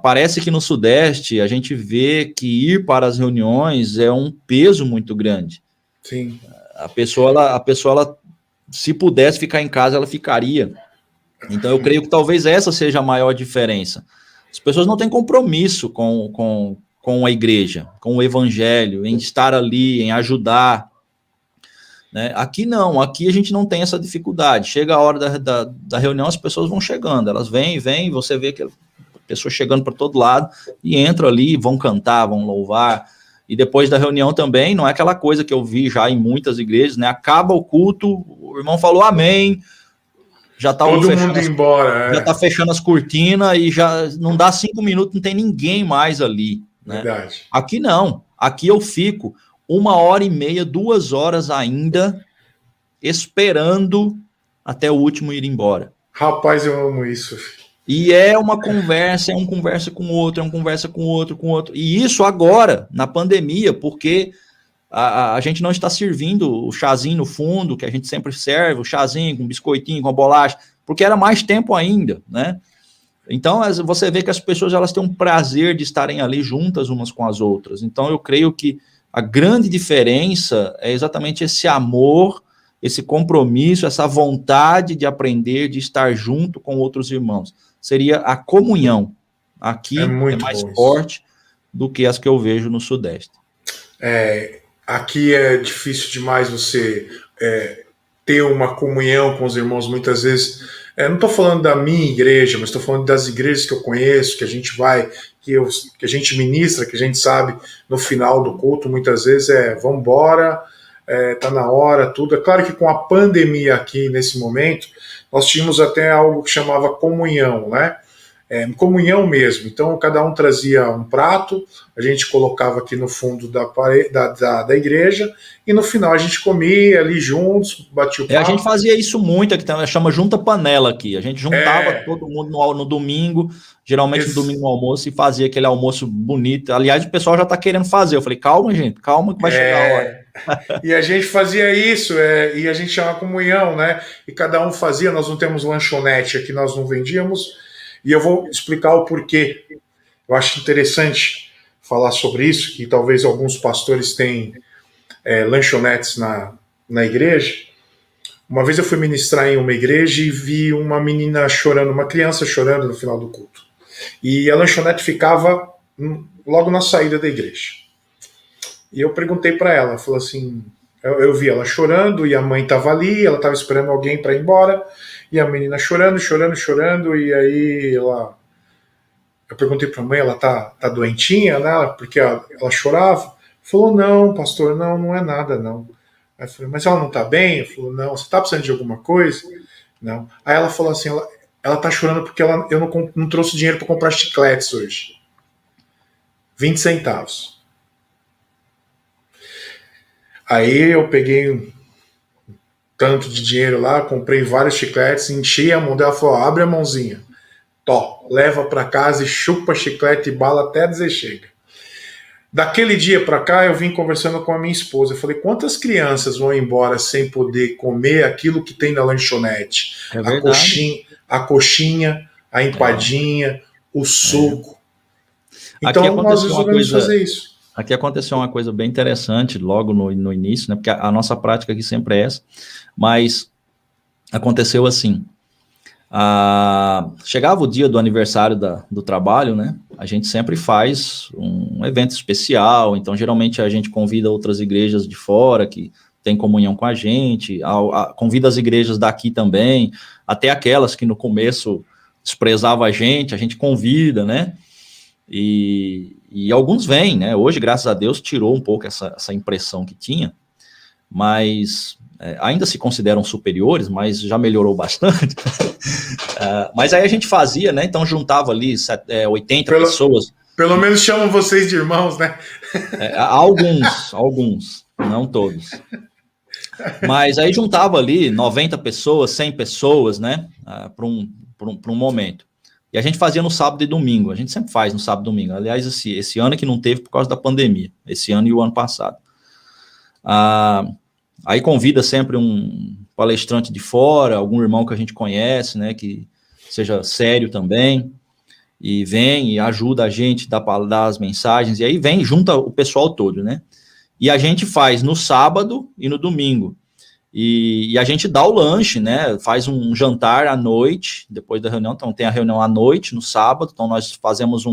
Parece que no Sudeste a gente vê que ir para as reuniões é um peso muito grande.
Sim.
A pessoa, se pudesse ficar em casa, ela ficaria. Então eu creio que talvez essa seja a maior diferença. As pessoas não têm compromisso com a igreja, com o evangelho, em estar ali, em ajudar, né? Aqui não, aqui a gente não tem essa dificuldade. Chega a hora da reunião, as pessoas vão chegando, elas vêm, você vê que a pessoa chegando para todo lado, e entram ali, vão cantar, vão louvar, e depois da reunião também, não é aquela coisa que eu vi já em muitas igrejas, né? Acaba o culto, o irmão falou amém, já tá
todo mundo embora,
já tá fechando as cortinas, e já não dá 5 minutos, não tem ninguém mais ali, né?
Verdade.
Aqui não, aqui eu fico 1h30, 2 horas ainda, esperando até o último ir embora.
Rapaz, eu amo isso.
E é uma conversa, um conversa com o outro, conversa com o outro. E isso agora, na pandemia, porque a gente não está servindo o chazinho no fundo, que a gente sempre serve, o chazinho com biscoitinho, com bolacha, porque era mais tempo ainda, né? Então, você vê que as pessoas elas têm um prazer de estarem ali juntas umas com as outras. Então, eu creio que a grande diferença é exatamente esse amor, esse compromisso, essa vontade de aprender, de estar junto com outros irmãos. Seria a comunhão. Aqui é mais forte do que as que eu vejo no Sudeste.
Aqui é difícil demais você ter uma comunhão com os irmãos muitas vezes. Não estou falando da minha igreja, mas estou falando das igrejas que eu conheço, que a gente vai, que a gente ministra, que a gente sabe no final do culto, muitas vezes vamos embora, tá na hora, tudo. É claro que com a pandemia aqui, nesse momento, nós tínhamos até algo que chamava comunhão, né? Comunhão mesmo. Então, cada um trazia um prato, a gente colocava aqui no fundo da igreja, e no final a gente comia ali juntos, batia o papo.
A gente fazia isso muito, aqui chama junta panela aqui. A gente juntava todo mundo no domingo, geralmente no domingo no almoço, e fazia aquele almoço bonito. Aliás, o pessoal já está querendo fazer. Eu falei, calma, gente, calma que vai chegar a hora.
E a gente fazia isso, e a gente chama comunhão, né? E cada um fazia, nós não temos lanchonete aqui, nós não vendíamos. E eu vou explicar o porquê. Eu acho interessante falar sobre isso, que talvez alguns pastores tenham lanchonetes na igreja. Uma vez eu fui ministrar em uma igreja e vi uma menina chorando, uma criança chorando no final do culto. E a lanchonete ficava logo na saída da igreja. E eu perguntei para ela, falou assim, eu vi ela chorando e a mãe estava ali, ela estava esperando alguém para ir embora. E a menina chorando, e aí eu perguntei para a mãe, ela tá doentinha, né? Porque ela chorava. Falou, não, pastor, não é nada, não. Aí eu falei, mas ela não tá bem? Eu falei, não, você tá precisando de alguma coisa? Não. Aí ela falou assim, ela tá chorando porque eu não trouxe dinheiro para comprar chicletes hoje. 20 centavos. Aí eu peguei tanto de dinheiro lá, comprei vários chicletes, enchi a mão dela, falou, abre a mãozinha, leva para casa e chupa chiclete e bala até dizer chega. Daquele dia para cá, eu vim conversando com a minha esposa, eu falei, quantas crianças vão embora sem poder comer aquilo que tem na lanchonete? A coxinha, a empadinha, o suco. Então, nós resolvemos fazer isso.
Aqui aconteceu uma coisa bem interessante logo no início, né? Porque a nossa prática aqui sempre é essa, mas aconteceu assim. Chegava o dia do aniversário do trabalho, né? A gente sempre faz um evento especial, então geralmente a gente convida outras igrejas de fora que tem comunhão com a gente, convida as igrejas daqui também, até aquelas que no começo desprezavam a gente convida, né? E alguns vêm, né? Hoje, graças a Deus, tirou um pouco essa impressão que tinha, mas ainda se consideram superiores, mas já melhorou bastante. Mas aí a gente fazia, né? Então juntava ali 80 pessoas.
Pelo menos chamam vocês de irmãos, né?
Alguns, não todos. Mas aí juntava ali 90 pessoas, 100 pessoas, né? Para um momento. E a gente fazia no sábado e domingo. A gente sempre faz no sábado e domingo. Aliás, esse ano que não teve por causa da pandemia. Esse ano e o ano passado. Aí convida sempre um palestrante de fora, algum irmão que a gente conhece, né? Que seja sério também. E vem e ajuda a gente, dá as mensagens. E aí vem, junta o pessoal todo, né? E a gente faz no sábado e no domingo. E a gente dá o lanche, né? Faz um jantar à noite, depois da reunião. Então, tem a reunião à noite, no sábado. Então, nós fazemos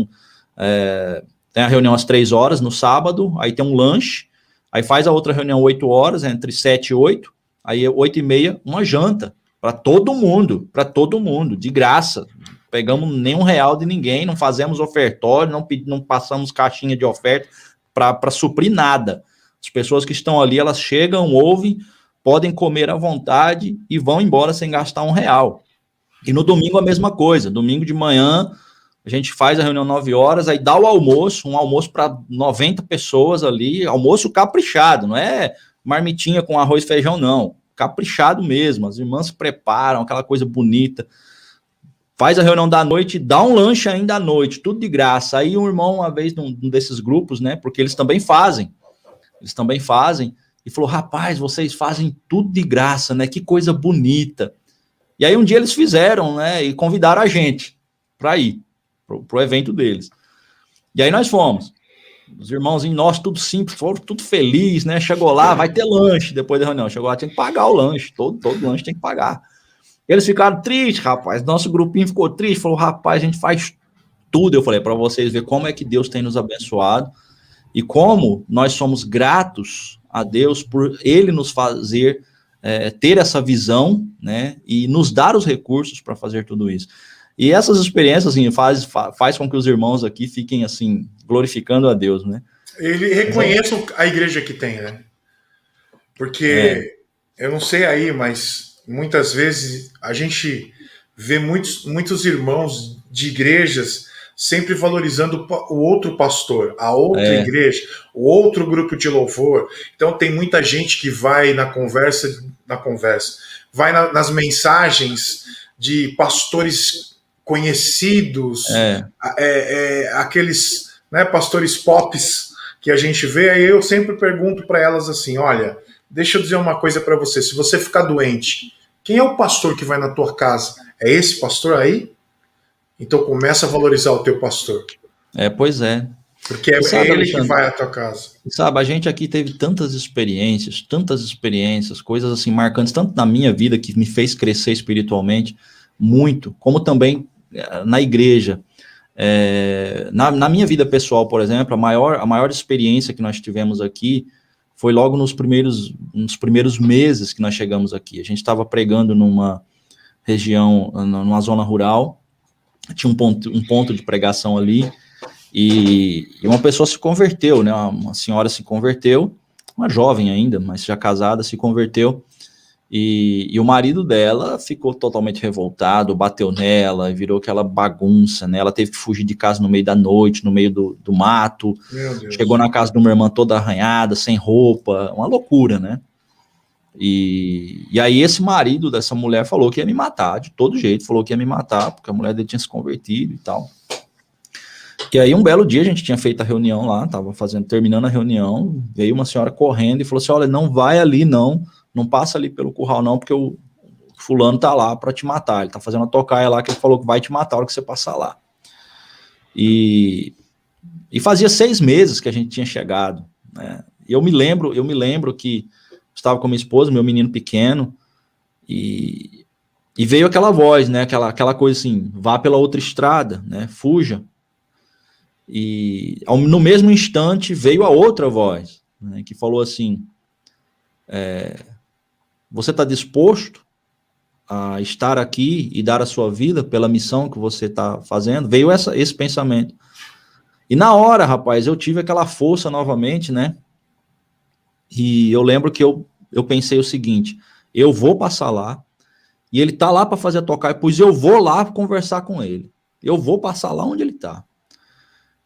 tem a reunião às 3 horas no sábado, aí tem um lanche. Aí faz a outra reunião 8 horas, entre 7 e 8. Aí, 8h30, uma janta. Para todo mundo, de graça. Pegamos nenhum real de ninguém, não fazemos ofertório, não passamos caixinha de oferta para suprir nada. As pessoas que estão ali, elas chegam, ouvem, podem comer à vontade e vão embora sem gastar R$1. E no domingo a mesma coisa. Domingo de manhã a gente faz a reunião 9 horas, aí dá o almoço, um almoço para 90 pessoas ali, almoço caprichado, não é marmitinha com arroz e feijão, não. Caprichado mesmo, as irmãs se preparam, aquela coisa bonita. Faz a reunião da noite, dá um lanche ainda à noite, tudo de graça. Aí um irmão, uma vez, num desses grupos, né, porque eles também fazem, e falou, rapaz, vocês fazem tudo de graça, né? Que coisa bonita. E aí um dia eles fizeram, né? E convidaram a gente para ir pro evento deles. E aí nós fomos. Os irmãozinhos nossos, tudo simples, foram tudo feliz, né? Chegou lá, vai ter lanche depois da reunião. Chegou lá, tinha que pagar o lanche. Todo lanche tem que pagar. Eles ficaram tristes, rapaz. Nosso grupinho ficou triste. Falou, rapaz, a gente faz tudo. Eu falei, para vocês verem como é que Deus tem nos abençoado e como nós somos gratos a Deus por Ele nos fazer ter essa visão, né, e nos dar os recursos para fazer tudo isso. E essas experiências, assim, faz com que os irmãos aqui fiquem, assim, glorificando a Deus, né.
Ele reconheça a igreja que tem, né? Porque, eu não sei aí, mas muitas vezes a gente vê muitos irmãos de igrejas sempre valorizando o outro pastor, a outra igreja, o outro grupo de louvor. Então tem muita gente que vai na conversa, vai nas mensagens de pastores conhecidos, aqueles, né, pastores pops que a gente vê. Aí eu sempre pergunto para elas assim, olha, deixa eu dizer uma coisa para você, se você ficar doente, quem é o pastor que vai na tua casa? É esse pastor aí? Então começa a valorizar o teu pastor.
Pois é.
Porque é ele, Alexandre, que vai à tua casa.
Sabe, a gente aqui teve tantas experiências, coisas assim marcantes, tanto na minha vida, que me fez crescer espiritualmente, muito, como também na igreja. Na minha vida pessoal, por exemplo, a maior experiência que nós tivemos aqui foi logo nos primeiros meses que nós chegamos aqui. A gente estava pregando numa região, numa zona rural, tinha um ponto de pregação ali, e uma pessoa se converteu, né? Uma senhora se converteu, uma jovem ainda, mas já casada, se converteu, e o marido dela ficou totalmente revoltado, bateu nela, virou aquela bagunça, né? Ela teve que fugir de casa no meio da noite, no meio do mato, chegou na casa de uma irmã toda arranhada, sem roupa, uma loucura, né? E aí esse marido dessa mulher falou que ia me matar, de todo jeito, falou que ia me matar, porque a mulher dele tinha se convertido e tal. Que aí um belo dia a gente tinha feito a reunião lá, tava terminando a reunião, veio uma senhora correndo e falou assim, olha, não vai ali não passa ali pelo curral não, porque o fulano tá lá para te matar, ele tá fazendo a tocaia lá que ele falou que vai te matar a hora que você passar lá. E E fazia 6 meses que a gente tinha chegado, né? E eu me lembro que estava com minha esposa, meu menino pequeno, e veio aquela voz, né? Aquela coisa assim, vá pela outra estrada, né? Fuja. E no mesmo instante veio a outra voz, né, que falou assim, você está disposto a estar aqui e dar a sua vida pela missão que você está fazendo? Veio esse pensamento. E na hora, rapaz, eu tive aquela força novamente, né? E eu lembro que eu pensei o seguinte, eu vou passar lá, e ele tá lá para fazer a tocar, pois eu vou lá conversar com ele. Eu vou passar lá onde ele tá.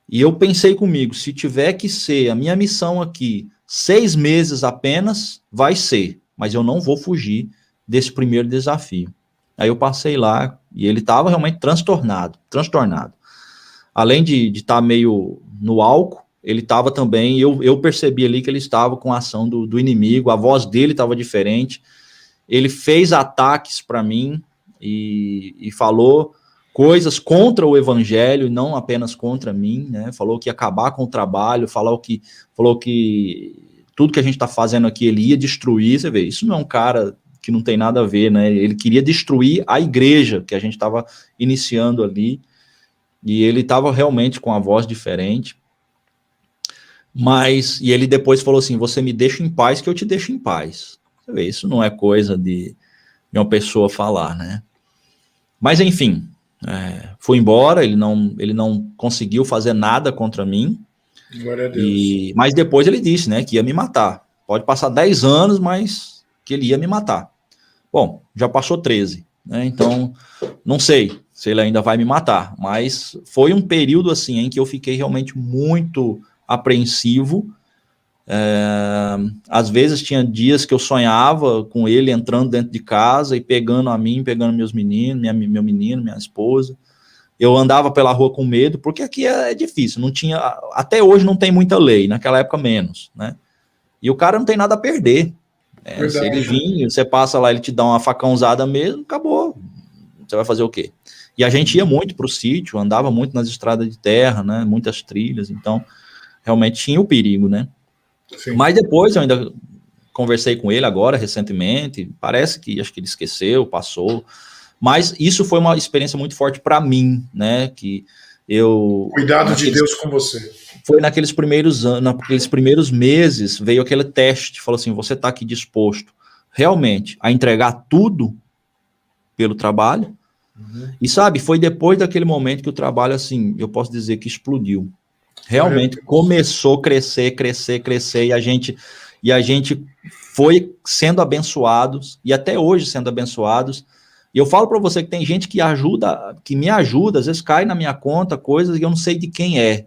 E eu pensei comigo, se tiver que ser a minha missão aqui 6 meses apenas, vai ser. Mas eu não vou fugir desse primeiro desafio. Aí eu passei lá e ele estava realmente transtornado. Além de estar meio no álcool, ele estava também, eu percebi ali que ele estava com a ação do inimigo, a voz dele estava diferente. Ele fez ataques para mim e falou coisas contra o evangelho, não apenas contra mim, né? Falou que ia acabar com o trabalho, falou que tudo que a gente está fazendo aqui ele ia destruir. Você vê, isso não é um cara que não tem nada a ver, né? Ele queria destruir a igreja que a gente estava iniciando ali, e ele estava realmente com a voz diferente. E ele depois falou assim, você me deixa em paz que eu te deixo em paz. Você vê, isso não é coisa de uma pessoa falar, né? Mas enfim, fui embora, ele não conseguiu fazer nada contra mim.
Glória a Deus.
Mas depois ele disse, né, que ia me matar. Pode passar 10 anos, mas que ele ia me matar. Bom, já passou 13, né? Então, não sei se ele ainda vai me matar, mas foi um período assim em que eu fiquei realmente muito apreensivo. Às vezes tinha dias que eu sonhava com ele entrando dentro de casa e pegando a mim, pegando meus meninos, meu menino, minha esposa. Eu andava pela rua com medo, porque aqui é difícil, não tinha, até hoje não tem muita lei, naquela época menos, né? E o cara não tem nada a perder. Se ele vir, você passa lá, ele te dá uma facãozada mesmo, acabou. Você vai fazer o quê? E a gente ia muito para o sítio, andava muito nas estradas de terra, né? Muitas trilhas, então realmente tinha o perigo, né? Sim. Mas depois eu ainda conversei com ele agora, recentemente, parece que acho que ele esqueceu, passou, mas isso foi uma experiência muito forte para mim, né, que eu...
Cuidado de Deus com você.
Foi naqueles primeiros anos, naqueles primeiros meses, veio aquele teste, falou assim, você está aqui disposto realmente a entregar tudo pelo trabalho? E sabe, foi depois daquele momento que o trabalho, assim, eu posso dizer que explodiu. Realmente começou a crescer, e a gente foi sendo abençoados, e até hoje sendo abençoados. E eu falo para você que tem gente que me ajuda, às vezes cai na minha conta coisas que eu não sei de quem é,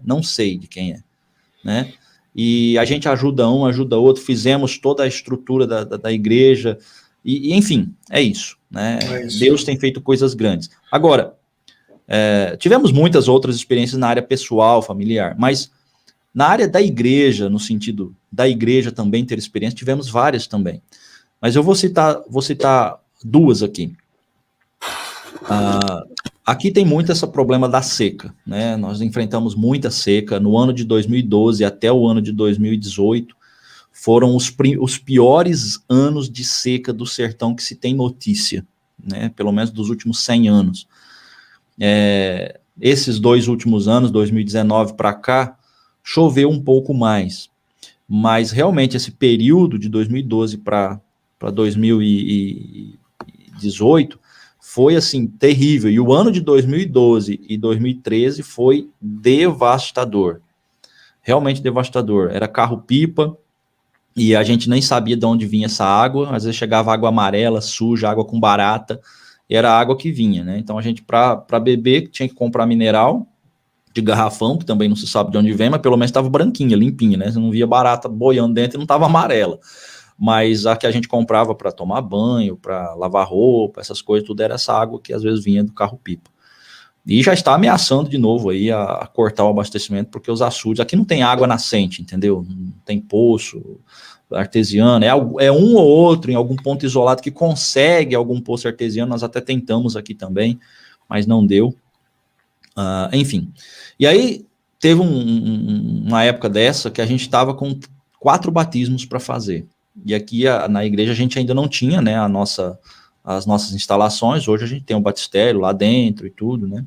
né? E a gente ajuda um, ajuda outro, fizemos toda a estrutura da igreja, e enfim, é isso, né? Deus tem feito coisas grandes. Agora, tivemos muitas outras experiências na área pessoal, familiar, mas na área da igreja, no sentido da igreja também ter experiência, tivemos várias também. Mas eu vou citar 2 aqui. Aqui tem muito esse problema da seca, né? Nós enfrentamos muita seca. No ano de 2012 até o ano de 2018, foram os piores anos de seca do sertão que se tem notícia, né? Pelo menos dos últimos 100 anos. Esses 2 últimos anos, 2019 para cá, choveu um pouco mais, mas realmente esse período de 2012 para 2018 foi assim terrível, e o ano de 2012 e 2013 foi devastador, realmente devastador. Era carro-pipa, e a gente nem sabia de onde vinha essa água, às vezes chegava água amarela, suja, água com barata, e era a água que vinha, né? Então a gente, para beber, tinha que comprar mineral de garrafão, que também não se sabe de onde vem, mas pelo menos estava branquinha, limpinha, né? Você não via barata boiando dentro e não estava amarela. Mas a que a gente comprava para tomar banho, para lavar roupa, essas coisas, tudo era essa água que às vezes vinha do carro-pipa. E já está ameaçando de novo aí a cortar o abastecimento, porque os açudes, aqui não tem água nascente, entendeu? Não tem poço artesiano, é um ou outro em algum ponto isolado que consegue algum poço artesiano, nós até tentamos aqui também, mas não deu. Enfim, e aí teve uma época dessa que a gente estava com 4 batismos para fazer. E aqui na igreja a gente ainda não tinha, né, as nossas instalações. Hoje a gente tem um batistério lá dentro e tudo, né,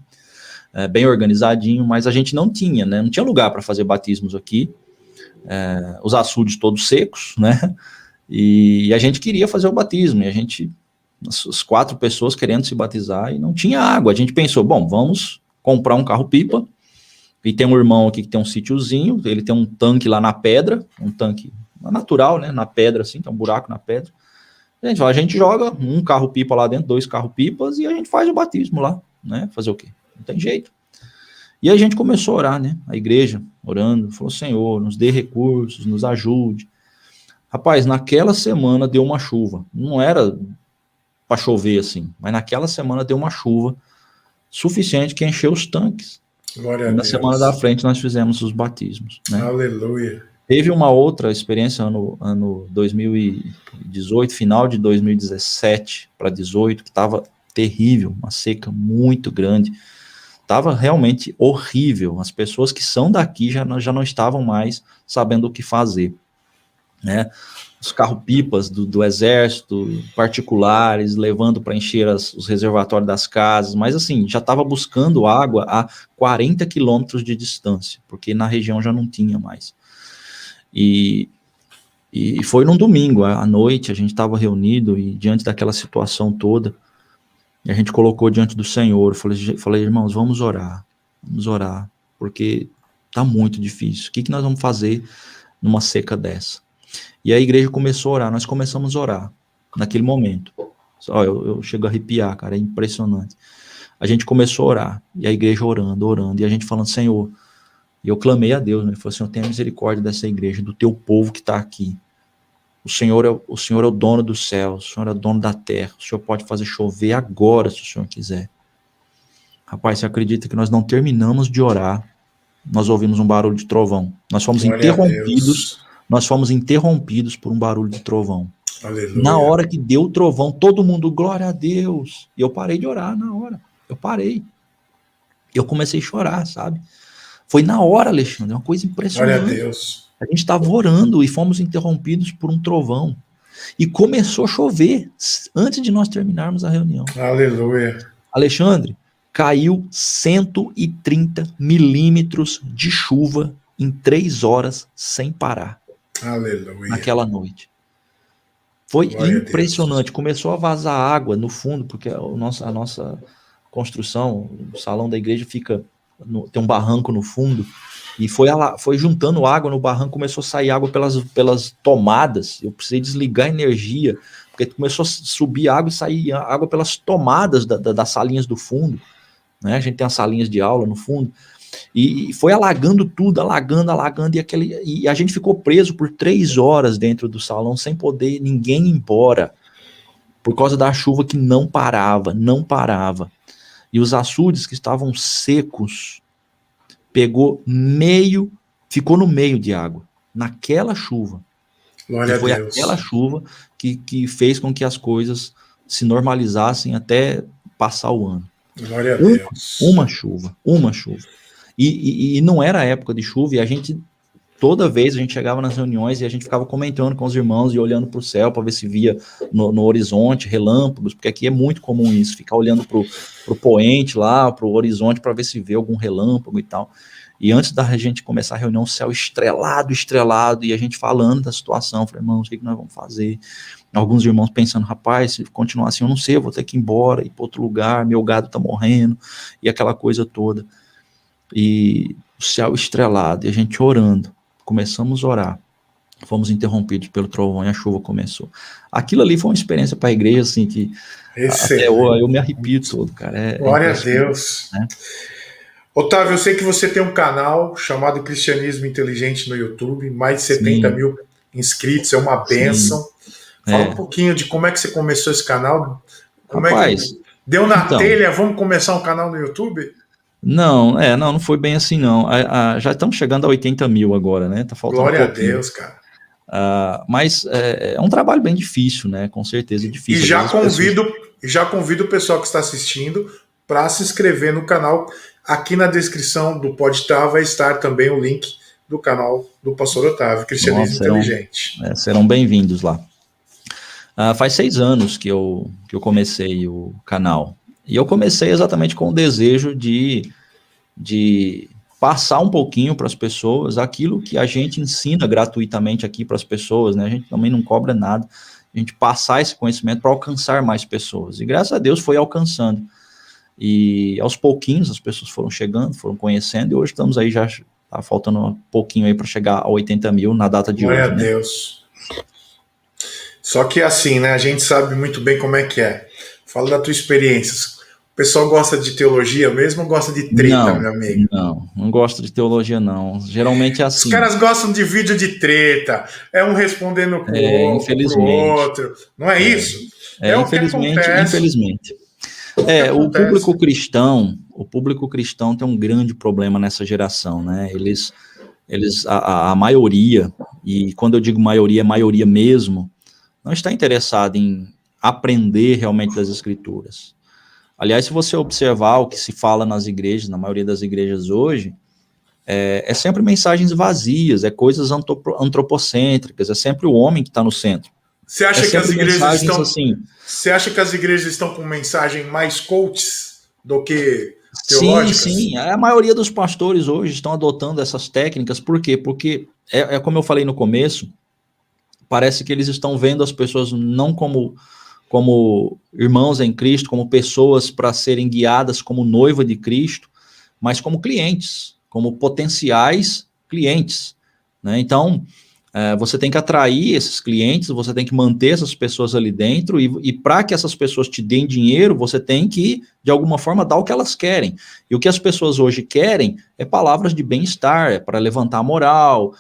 bem organizadinho, mas a gente não tinha, né, não tinha lugar para fazer batismos aqui, os açudes todos secos, né, e a gente queria fazer o batismo, e as 4 pessoas querendo se batizar e não tinha água. A gente pensou, bom, vamos comprar um carro-pipa, e tem um irmão aqui que tem um sítiozinho, ele tem um tanque lá na pedra, um tanque natural, né, na pedra assim, tem um buraco na pedra. A gente joga um carro-pipa lá dentro, 2 carro-pipas, e a gente faz o batismo lá, né, fazer o quê? Não tem jeito. E a gente começou a orar, né, a igreja, orando, falou, Senhor, nos dê recursos, nos ajude. Rapaz, naquela semana deu uma chuva, não era para chover assim, mas naquela semana deu uma chuva suficiente que encheu os tanques.
Glória
e
a
na
Deus.
Semana da frente nós fizemos os batismos, né?
Aleluia.
Teve uma outra experiência ano 2018, final de 2017 para 2018, que estava terrível, uma seca muito grande, estava realmente horrível. As pessoas que são daqui já não estavam mais sabendo o que fazer, né? Os carro-pipas do exército, particulares, levando para encher os reservatórios das casas, mas assim, já estava buscando água a 40 quilômetros de distância, porque na região já não tinha mais. E foi num domingo, à noite, a gente estava reunido, e diante daquela situação toda, a gente colocou diante do Senhor, falei, irmãos, vamos orar, porque está muito difícil. O que nós vamos fazer numa seca dessa? E a igreja começou a orar, nós começamos a orar naquele momento. Eu chego a arrepiar, cara, é impressionante. A gente começou a orar, e a igreja orando, e a gente falando, Senhor, e eu clamei a Deus, né? Ele falou, Senhor, tenha misericórdia dessa igreja, do teu povo que está aqui. O Senhor é o dono do céu, o Senhor é o dono da terra, o Senhor pode fazer chover agora, se o Senhor quiser. Rapaz, você acredita que nós não terminamos de orar, nós ouvimos um barulho de trovão. Nós fomos interrompidos por um barulho de trovão.
Aleluia.
Na hora que deu o trovão, todo mundo, glória a Deus. E eu parei de orar na hora. Eu parei. Eu comecei a chorar, sabe? Foi na hora, Alexandre, uma coisa impressionante.
Glória a Deus.
A gente estava orando e fomos interrompidos por um trovão. E começou a chover antes de nós terminarmos a reunião.
Aleluia.
Alexandre, caiu 130 milímetros de chuva em 3 horas sem parar.
Aleluia.
Naquela noite. Foi
Glória
impressionante. Começou a vazar água no fundo, porque a nossa construção, o salão da igreja tem um barranco no fundo, e foi juntando água no barranco, começou a sair água pelas tomadas. Eu precisei desligar a energia, porque começou a subir água e sair água pelas tomadas das salinhas do fundo, né? A gente tem as salinhas de aula no fundo, e foi alagando tudo, alagando, e a gente ficou preso por 3 horas dentro do salão, sem poder ninguém ir embora, por causa da chuva que não parava. E os açudes que estavam secos, ficou no meio de água, naquela chuva.
Glória
e foi
a Deus.
Aquela chuva que fez com que as coisas se normalizassem até passar o ano.
Glória a Deus.
Uma chuva. E não era época de chuva, e toda vez a gente chegava nas reuniões e a gente ficava comentando com os irmãos e olhando para o céu para ver se via no horizonte relâmpagos, porque aqui é muito comum isso, ficar olhando para o poente lá, para o horizonte, para ver se vê algum relâmpago e tal. E antes da gente começar a reunião, o céu estrelado, e a gente falando da situação, falei, irmãos, o que nós vamos fazer? Alguns irmãos pensando, rapaz, se continuar assim, eu não sei, eu vou ter que ir embora, ir para outro lugar, meu gado está morrendo, e aquela coisa toda. E o céu estrelado, e a gente orando. Começamos a orar, fomos interrompidos pelo trovão e a chuva começou. Aquilo ali foi uma experiência para a igreja, assim, que até eu me arrepio todo, cara.
Glória a Deus.
Né?
Otávio, eu sei que você tem um canal chamado Cristianismo Inteligente no YouTube, mais de 70 mil inscritos, é uma bênção. Fala um pouquinho de como é que você começou esse canal.
Rapaz,
deu na telha, vamos começar um canal no YouTube?
Não foi bem assim, não. Já estamos chegando a 80 mil agora, né? Tá faltando
Glória a Deus, cara.
Mas é um trabalho bem difícil, né? Com certeza difícil.
E já convido o pessoal que está assistindo para se inscrever no canal. aqui na descrição do Podtar vai estar também o link do canal do Pastor Otávio, Cristianismo Inteligente.
Serão bem-vindos lá. Faz 6 anos que eu comecei o canal. E eu comecei exatamente com o desejo de passar um pouquinho para as pessoas aquilo que a gente ensina gratuitamente aqui para as pessoas, né? A gente também não cobra nada. A gente passar esse conhecimento para alcançar mais pessoas. E graças a Deus foi alcançando. E aos pouquinhos as pessoas foram chegando, foram conhecendo, e hoje estamos aí, já tá faltando um pouquinho aí para chegar a 80 mil na data de hoje.
Glória a Deus. Só que assim, né, a gente sabe muito bem como é que é. Fala da tua experiência. O pessoal gosta de teologia mesmo ou gosta de treta, meu amigo?
Não gosto de teologia, não. Geralmente é assim.
Os caras gostam de vídeo de treta, é um respondendo pro outro. Não é isso?
Infelizmente. O público cristão tem um grande problema nessa geração, né? A maioria, e quando eu digo maioria, é maioria mesmo, não está interessado em aprender realmente das Escrituras. Aliás, se você observar o que se fala nas igrejas, na maioria das igrejas hoje, é sempre mensagens vazias, é coisas antropocêntricas, é sempre o homem que está no centro.
Você acha que as igrejas estão assim? Você acha que as igrejas estão com mensagem mais coaches do que teológicas?
Sim. A maioria dos pastores hoje estão adotando essas técnicas. Por quê? Porque como eu falei no começo, parece que eles estão vendo as pessoas não como irmãos em Cristo, como pessoas para serem guiadas como noiva de Cristo, mas como clientes, como potenciais clientes, né? Então, você tem que atrair esses clientes, você tem que manter essas pessoas ali dentro, e para que essas pessoas te deem dinheiro, você tem que, de alguma forma, dar o que elas querem. E o que as pessoas hoje querem é palavras de bem-estar, é para levantar a moral.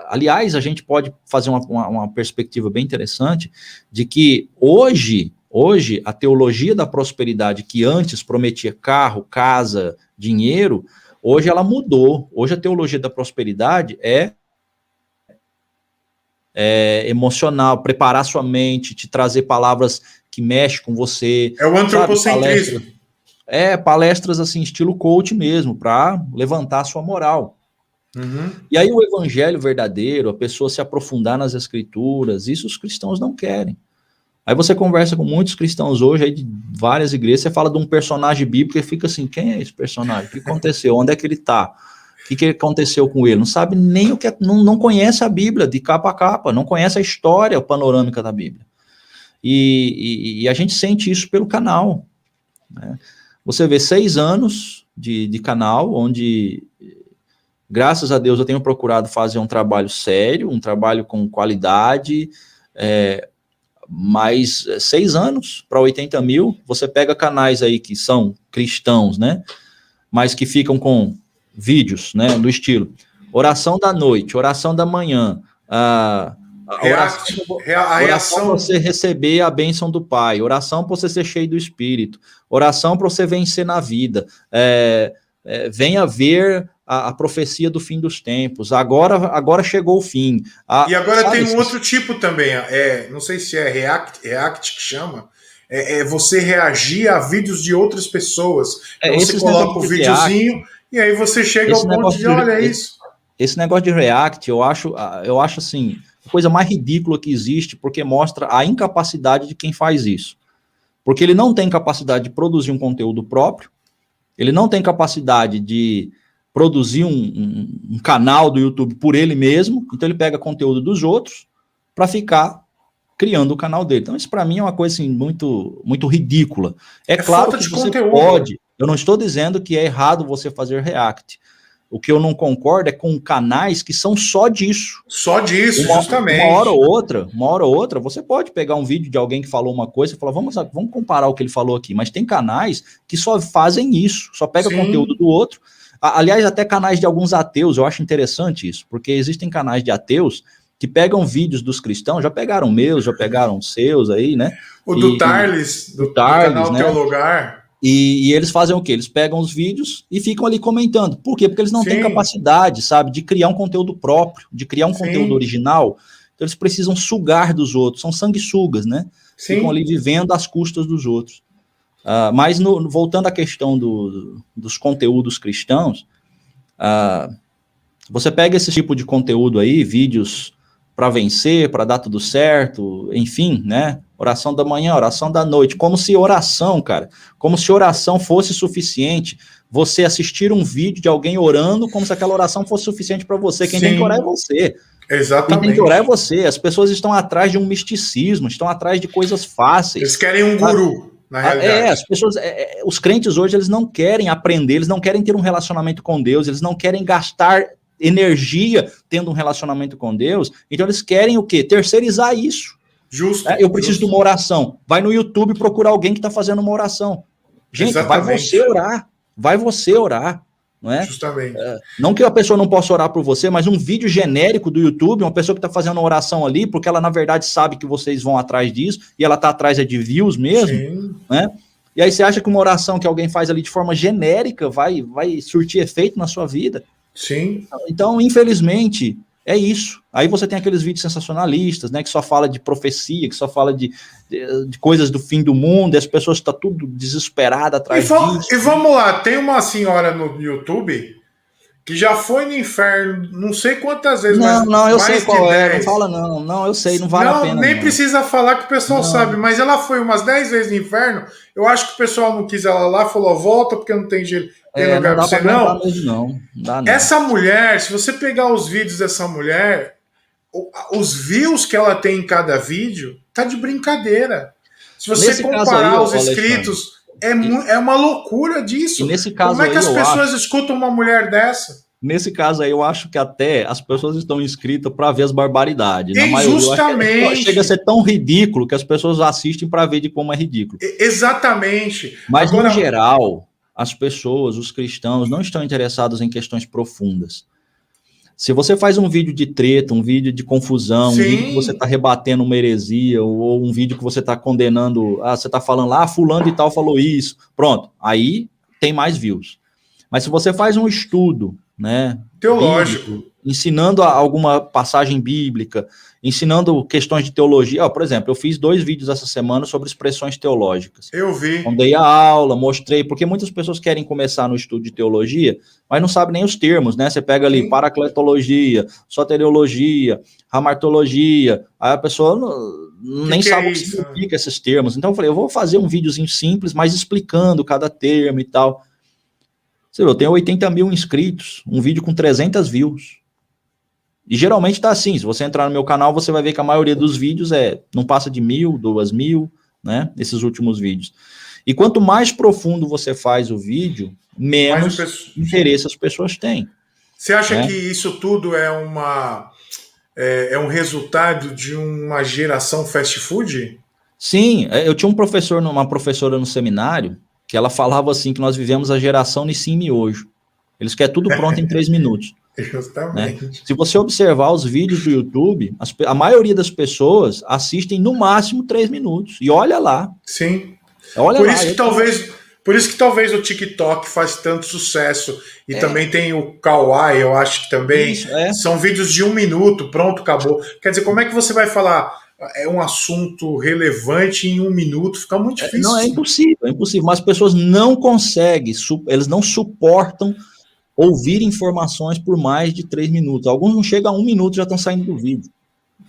Aliás, a gente pode fazer uma perspectiva bem interessante de que hoje a teologia da prosperidade, que antes prometia carro, casa, dinheiro, hoje ela mudou. Hoje a teologia da prosperidade é emocional, preparar sua mente, te trazer palavras que mexem com você.
É o antropocentrismo.
Palestras assim, estilo coach mesmo, para levantar a sua moral.
Uhum.
E aí o evangelho verdadeiro, a pessoa se aprofundar nas escrituras, isso os cristãos não querem. Aí você conversa com muitos cristãos hoje, aí de várias igrejas, você fala de um personagem bíblico e fica assim, quem é esse personagem? O que aconteceu? Onde é que ele está? O que aconteceu com ele? Não sabe nem o que é, não conhece a Bíblia de capa a capa, não conhece a história panorâmica da Bíblia. E a gente sente isso pelo canal, né? Você vê 6 anos de canal, onde, graças a Deus, eu tenho procurado fazer um trabalho sério, um trabalho com qualidade, mas 6 anos para 80 mil, você pega canais aí que são cristãos, né? Mas que ficam com vídeos, né, do estilo oração da noite, oração da manhã, oração para você receber a bênção do Pai, oração para você ser cheio do Espírito, oração para você vencer na vida, venha ver a profecia do fim dos tempos, agora chegou o fim.
E agora tem um outro tipo também, não sei se é React que chama, você reagir a vídeos de outras pessoas. Então você coloca o videozinho e aí você chega ao ponto de olha isso.
Esse negócio de React, eu acho assim, a coisa mais ridícula que existe, porque mostra a incapacidade de quem faz isso. Porque ele não tem capacidade de produzir um conteúdo próprio, ele não tem capacidade de produzir um canal do YouTube por ele mesmo, então ele pega conteúdo dos outros para ficar criando o canal dele. Então isso para mim é uma coisa assim, muito, muito ridícula. É claro que você pode, eu não estou dizendo que é errado você fazer React. O que eu não concordo é com canais que são só disso.
Só disso, justamente.
Uma hora ou outra, você pode pegar um vídeo de alguém que falou uma coisa e falar, vamos comparar o que ele falou aqui. Mas tem canais que só fazem isso, só pega conteúdo do outro. Aliás, até canais de alguns ateus, eu acho interessante isso, porque existem canais de ateus que pegam vídeos dos cristãos, já pegaram meus, já pegaram seus aí, né?
Do Tarles, do canal
né?
Teu Lugar.
E eles fazem o quê? Eles pegam os vídeos e ficam ali comentando. Por quê? Porque eles não têm capacidade, sabe, de criar um conteúdo próprio, de criar um conteúdo original. Então eles precisam sugar dos outros, são sanguessugas, né? Ficam ali vivendo às custas dos outros. Mas voltando à questão dos conteúdos cristãos, você pega esse tipo de conteúdo aí, vídeos para vencer, para dar tudo certo, enfim, né? Oração da manhã, oração da noite, como se oração fosse suficiente. Você assistir um vídeo de alguém orando, como se aquela oração fosse suficiente para você. Quem tem que orar é você.
Exatamente.
Quem tem que orar é você. As pessoas estão atrás de um misticismo, estão atrás de coisas fáceis.
Eles querem um guru, na realidade.
As pessoas, os crentes hoje, eles não querem aprender, eles não querem ter um relacionamento com Deus, eles não querem gastar energia tendo um relacionamento com Deus, então eles querem o quê? Terceirizar isso.
Justo.
Eu preciso de uma oração. Vai no YouTube procurar alguém que está fazendo uma oração. Gente,
Exatamente.
vai você orar, não é?
Justamente.
Não que a pessoa não possa orar por você, mas um vídeo genérico do YouTube, uma pessoa que está fazendo uma oração ali, porque ela na verdade sabe que vocês vão atrás disso, e ela está atrás de views mesmo,
Sim.
Né? E aí você acha que uma oração que alguém faz ali de forma genérica vai surtir efeito na sua vida?
Sim.
Então, infelizmente, é isso. Aí você tem aqueles vídeos sensacionalistas, né, que só fala de profecia, que só fala de coisas do fim do mundo, e as pessoas estão tudo desesperadas atrás disso.
E vamos lá, tem uma senhora no YouTube que já foi no inferno, não sei quantas vezes,
mas eu sei qual é, não fala não, eu sei, não vale a pena.
Nem precisa falar que o pessoal sabe, mas ela foi umas 10 vezes no inferno, eu acho que o pessoal não quis ela lá, falou, volta, porque não tem lugar pra você, não.
Não dá não.
Essa mulher, se você pegar os vídeos dessa mulher, os views que ela tem em cada vídeo, tá de brincadeira. Se você comparar os inscritos, é uma loucura disso.
E nesse caso
como é que as pessoas escutam uma mulher dessa?
Nesse caso aí, eu acho que até as pessoas estão inscritas para ver as barbaridades.
Justamente.
Chega a ser tão ridículo que as pessoas assistem para ver de como é ridículo.
Exatamente.
Mas, no geral, as pessoas, os cristãos, não estão interessados em questões profundas. Se você faz um vídeo de treta, um vídeo de confusão, um vídeo que você está rebatendo uma heresia, ou um vídeo que você está condenando, você está falando lá, fulano e tal falou isso, pronto, aí tem mais views. Mas se você faz um estudo, né,
teológico,
bíblico, ensinando alguma passagem bíblica, ensinando questões de teologia, por exemplo, eu fiz 2 vídeos essa semana sobre expressões teológicas.
Eu vi.
Dei a aula, mostrei, porque muitas pessoas querem começar no estudo de teologia, mas não sabem nem os termos, né? Você pega ali paracletologia, soteriologia, hamartologia, aí a pessoa nem sabe o que significa esses termos. Então eu falei, eu vou fazer um videozinho simples, mas explicando cada termo e tal. Você viu, eu tenho 80 mil inscritos, um vídeo com 300 views. E geralmente tá assim, se você entrar no meu canal, você vai ver que a maioria dos vídeos não passa de 1.000, 2.000, né, esses últimos vídeos. E quanto mais profundo você faz o vídeo, menos interesse as pessoas têm.
Você acha que isso tudo é um resultado de uma geração fast food?
Sim, eu tinha uma professora no seminário, que ela falava assim, que nós vivemos a geração Nissim Miojo. Eles querem tudo pronto em 3 minutos.
Justamente.
Né? Se você observar os vídeos do YouTube, a maioria das pessoas assistem no máximo 3 minutos. E olha lá.
Sim.
Olha
por
lá.
Isso que talvez o TikTok faz tanto sucesso. E também tem o Kawaii, eu acho que também. São vídeos de 1 minuto, pronto, acabou. Quer dizer, como é que você vai falar um assunto relevante em 1 minuto? Fica muito difícil.
Não, é impossível. Mas as pessoas não conseguem, eles não suportam ouvir informações por mais de 3 minutos. Alguns não chegam a 1 minuto e já estão saindo do vídeo.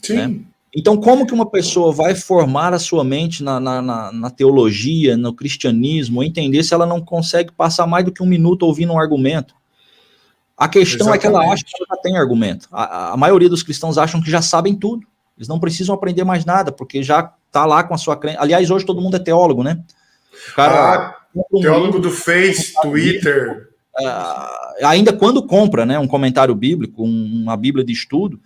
Sim.
Né? Então, como que uma pessoa vai formar a sua mente na teologia, no cristianismo, entender se ela não consegue passar mais do que 1 minuto ouvindo um argumento? A questão é que ela acha que ela já tem argumento. A maioria dos cristãos acham que já sabem tudo. Eles não precisam aprender mais nada, porque já está lá com a sua crença. Aliás, hoje todo mundo é teólogo, né?
O cara, teólogo do Face, Twitter...
ainda quando compra, né, um comentário bíblico, uma bíblia de estudo,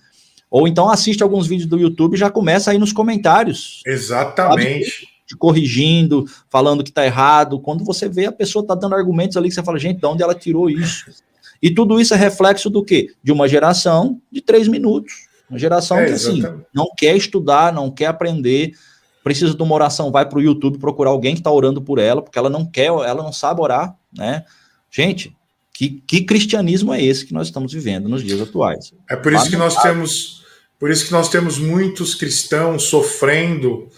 ou então assiste alguns vídeos do YouTube e já começa aí nos comentários.
Exatamente.
Te corrigindo, falando que tá errado. Quando você vê, a pessoa tá dando argumentos ali que você fala, gente, de onde ela tirou isso? E tudo isso é reflexo do quê? De uma geração de 3 minutos. Uma geração que, assim, não quer estudar, não quer aprender, precisa de uma oração, vai pro YouTube procurar alguém que tá orando por ela, porque ela não sabe orar, né? Gente, que cristianismo é esse que nós estamos vivendo nos dias atuais?
É por isso que nós temos muitos cristãos sofrendo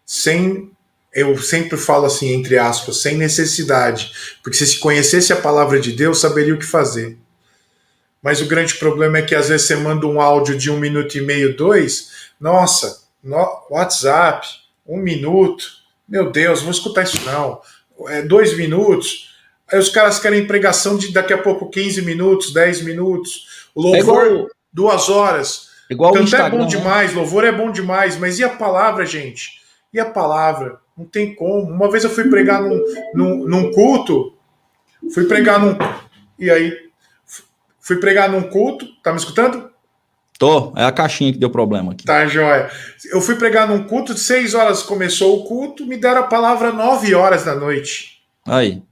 sem eu sempre falo assim, entre aspas, sem necessidade, porque se conhecesse a palavra de Deus, saberia o que fazer. Mas o grande problema é que às vezes você manda um áudio de 1 minuto e meio, 2, nossa, WhatsApp, 1 minuto, meu Deus, vou escutar isso não, 2 minutos, aí os caras querem pregação de daqui a pouco 15 minutos, 10 minutos, o louvor 2 horas,
igual
cantar
o Instagram,
é bom demais, louvor é bom demais, mas e a palavra, gente? E a palavra? Não tem como. Uma vez eu fui pregar num culto, e aí fui pregar num culto, tá me escutando?
Tô, é a caixinha que deu problema aqui.
Tá, joia. Eu fui pregar num culto, de 6 horas começou o culto, me deram a palavra 9 horas da noite.
Aí,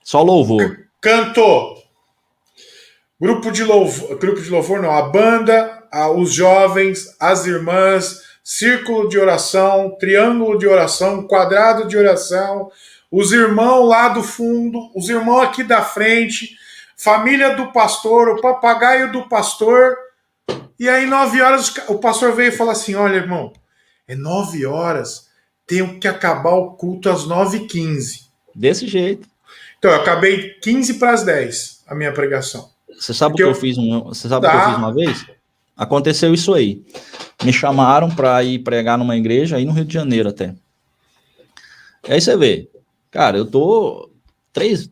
só louvor.
Cantou. Grupo de louvor não, a banda, os jovens, as irmãs, círculo de oração, triângulo de oração, quadrado de oração, os irmãos lá do fundo, os irmãos aqui da frente, família do pastor, o papagaio do pastor. E aí, 9 horas, o pastor veio e falou assim: olha, irmão, é 9 horas, tenho que acabar o culto às 9h15.
Desse jeito.
Então, eu acabei 15 para as 10, a minha pregação.
Você sabe o que eu fiz? Você sabe o que eu fiz uma vez? Aconteceu isso aí. Me chamaram para ir pregar numa igreja aí no Rio de Janeiro até. E aí você vê, cara, eu tô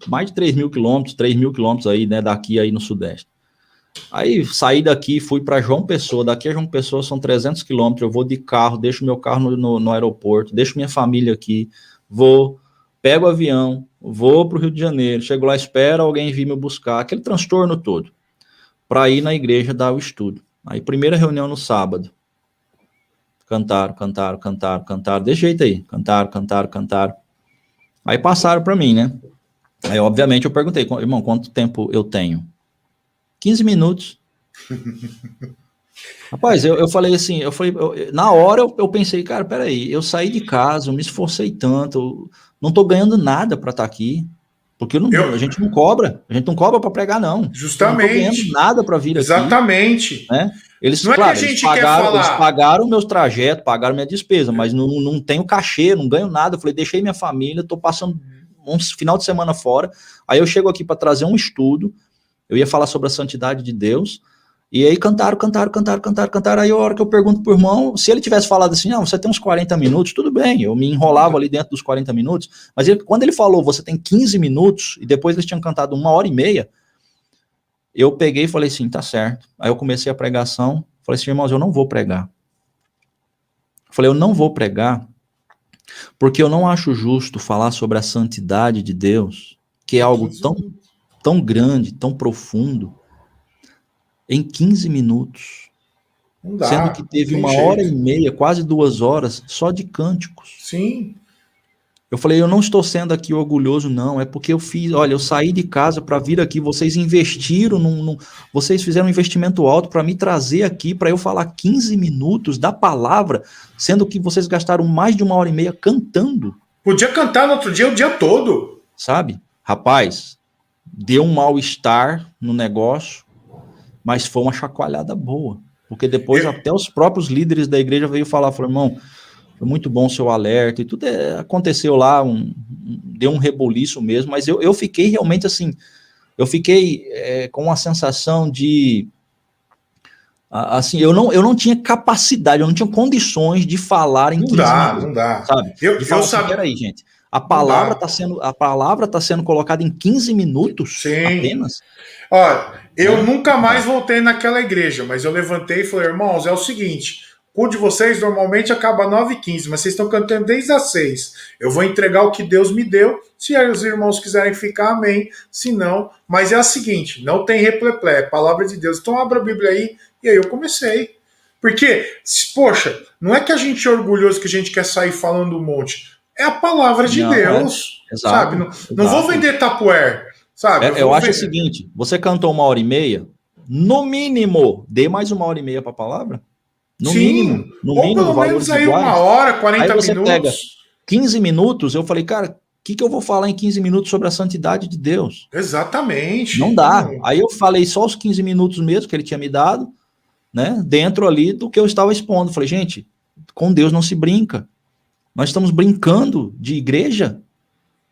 mais de 3 mil quilômetros, 3 mil quilômetros aí, né, daqui aí no Sudeste. Aí saí daqui, fui para João Pessoa, daqui a João Pessoa são 300 quilômetros, eu vou de carro, deixo meu carro no aeroporto, deixo minha família aqui, pego o avião, vou para o Rio de Janeiro, chego lá, espero alguém vir me buscar, aquele transtorno todo, para ir na igreja dar o estudo. Aí primeira reunião no sábado, cantaram, desse jeito aí, cantaram. Aí passaram para mim, né? Aí obviamente eu perguntei, irmão, quanto tempo eu tenho? 15 minutos. Rapaz, eu falei assim, na hora eu pensei, cara, peraí, eu saí de casa, eu me esforcei tanto, não tô ganhando nada para estar aqui, porque a gente não cobra para pregar, não.
Justamente.
Eu não tô ganhando nada para vir aqui.
Exatamente.
Né? Eles,
não
claro,
é que a gente quer falar.
Eles pagaram meus trajetos, pagaram minha despesa, mas não tenho cachê, não ganho nada. Eu falei, deixei minha família, tô passando um final de semana fora, aí eu chego aqui para trazer um estudo, eu ia falar sobre a santidade de Deus, e aí cantaram, aí a hora que eu pergunto pro irmão, se ele tivesse falado assim, você tem uns 40 minutos, tudo bem, eu me enrolava ali dentro dos 40 minutos, mas quando ele falou, você tem 15 minutos, e depois eles tinham cantado 1h30, eu peguei e falei assim, tá certo. Aí eu comecei a pregação, falei assim, irmãos, eu não vou pregar. Eu não vou pregar, porque eu não acho justo falar sobre a santidade de Deus, que é algo tão grande, tão profundo, em 15 minutos.
Não dá,
sendo que teve 1h30, quase 2 horas, só de cânticos.
Sim.
Eu falei, eu não estou sendo aqui orgulhoso, não, é porque eu saí de casa para vir aqui, vocês investiram, vocês fizeram um investimento alto para me trazer aqui, para eu falar 15 minutos da palavra, sendo que vocês gastaram mais de 1h30 cantando.
Podia cantar no outro dia, o dia todo.
Sabe? Rapaz, deu um mal-estar no negócio, mas foi uma chacoalhada boa, porque depois até os próprios líderes da igreja veio falar, irmão, foi muito bom o seu alerta, e tudo aconteceu lá, deu um reboliço mesmo, mas eu fiquei realmente assim, com uma sensação de, assim, eu não tinha capacidade, eu não tinha condições de falar em 15 minutos.
Não dá.
Sabe? De falar assim, peraí, gente, a palavra está sendo colocada em 15 minutos apenas.
Olha, eu nunca mais voltei naquela igreja, mas eu levantei e falei, irmãos, é o seguinte, o culto de vocês normalmente acaba 9h15, mas vocês estão cantando desde as 6. Eu vou entregar o que Deus me deu, se aí os irmãos quiserem ficar, amém, se não, mas é a seguinte, não tem repleplé, é palavra de Deus, então abra a Bíblia aí, e aí eu comecei. Porque, poxa, não é que a gente é orgulhoso que a gente quer sair falando um monte, é a palavra de Deus, sabe? Não vou vender Tupperware. Sabe,
eu acho o seguinte, você cantou 1h30, no mínimo, dê mais 1h30 para a palavra. No mínimo,
pelo menos aí 1h, 40
aí você
minutos.
Pega 15 minutos, eu falei, cara, o que eu vou falar em 15 minutos sobre a santidade de Deus?
Exatamente.
Não dá. Aí eu falei só os 15 minutos mesmo que ele tinha me dado, né, dentro ali do que eu estava expondo. Falei, gente, com Deus não se brinca. Nós estamos brincando de igreja,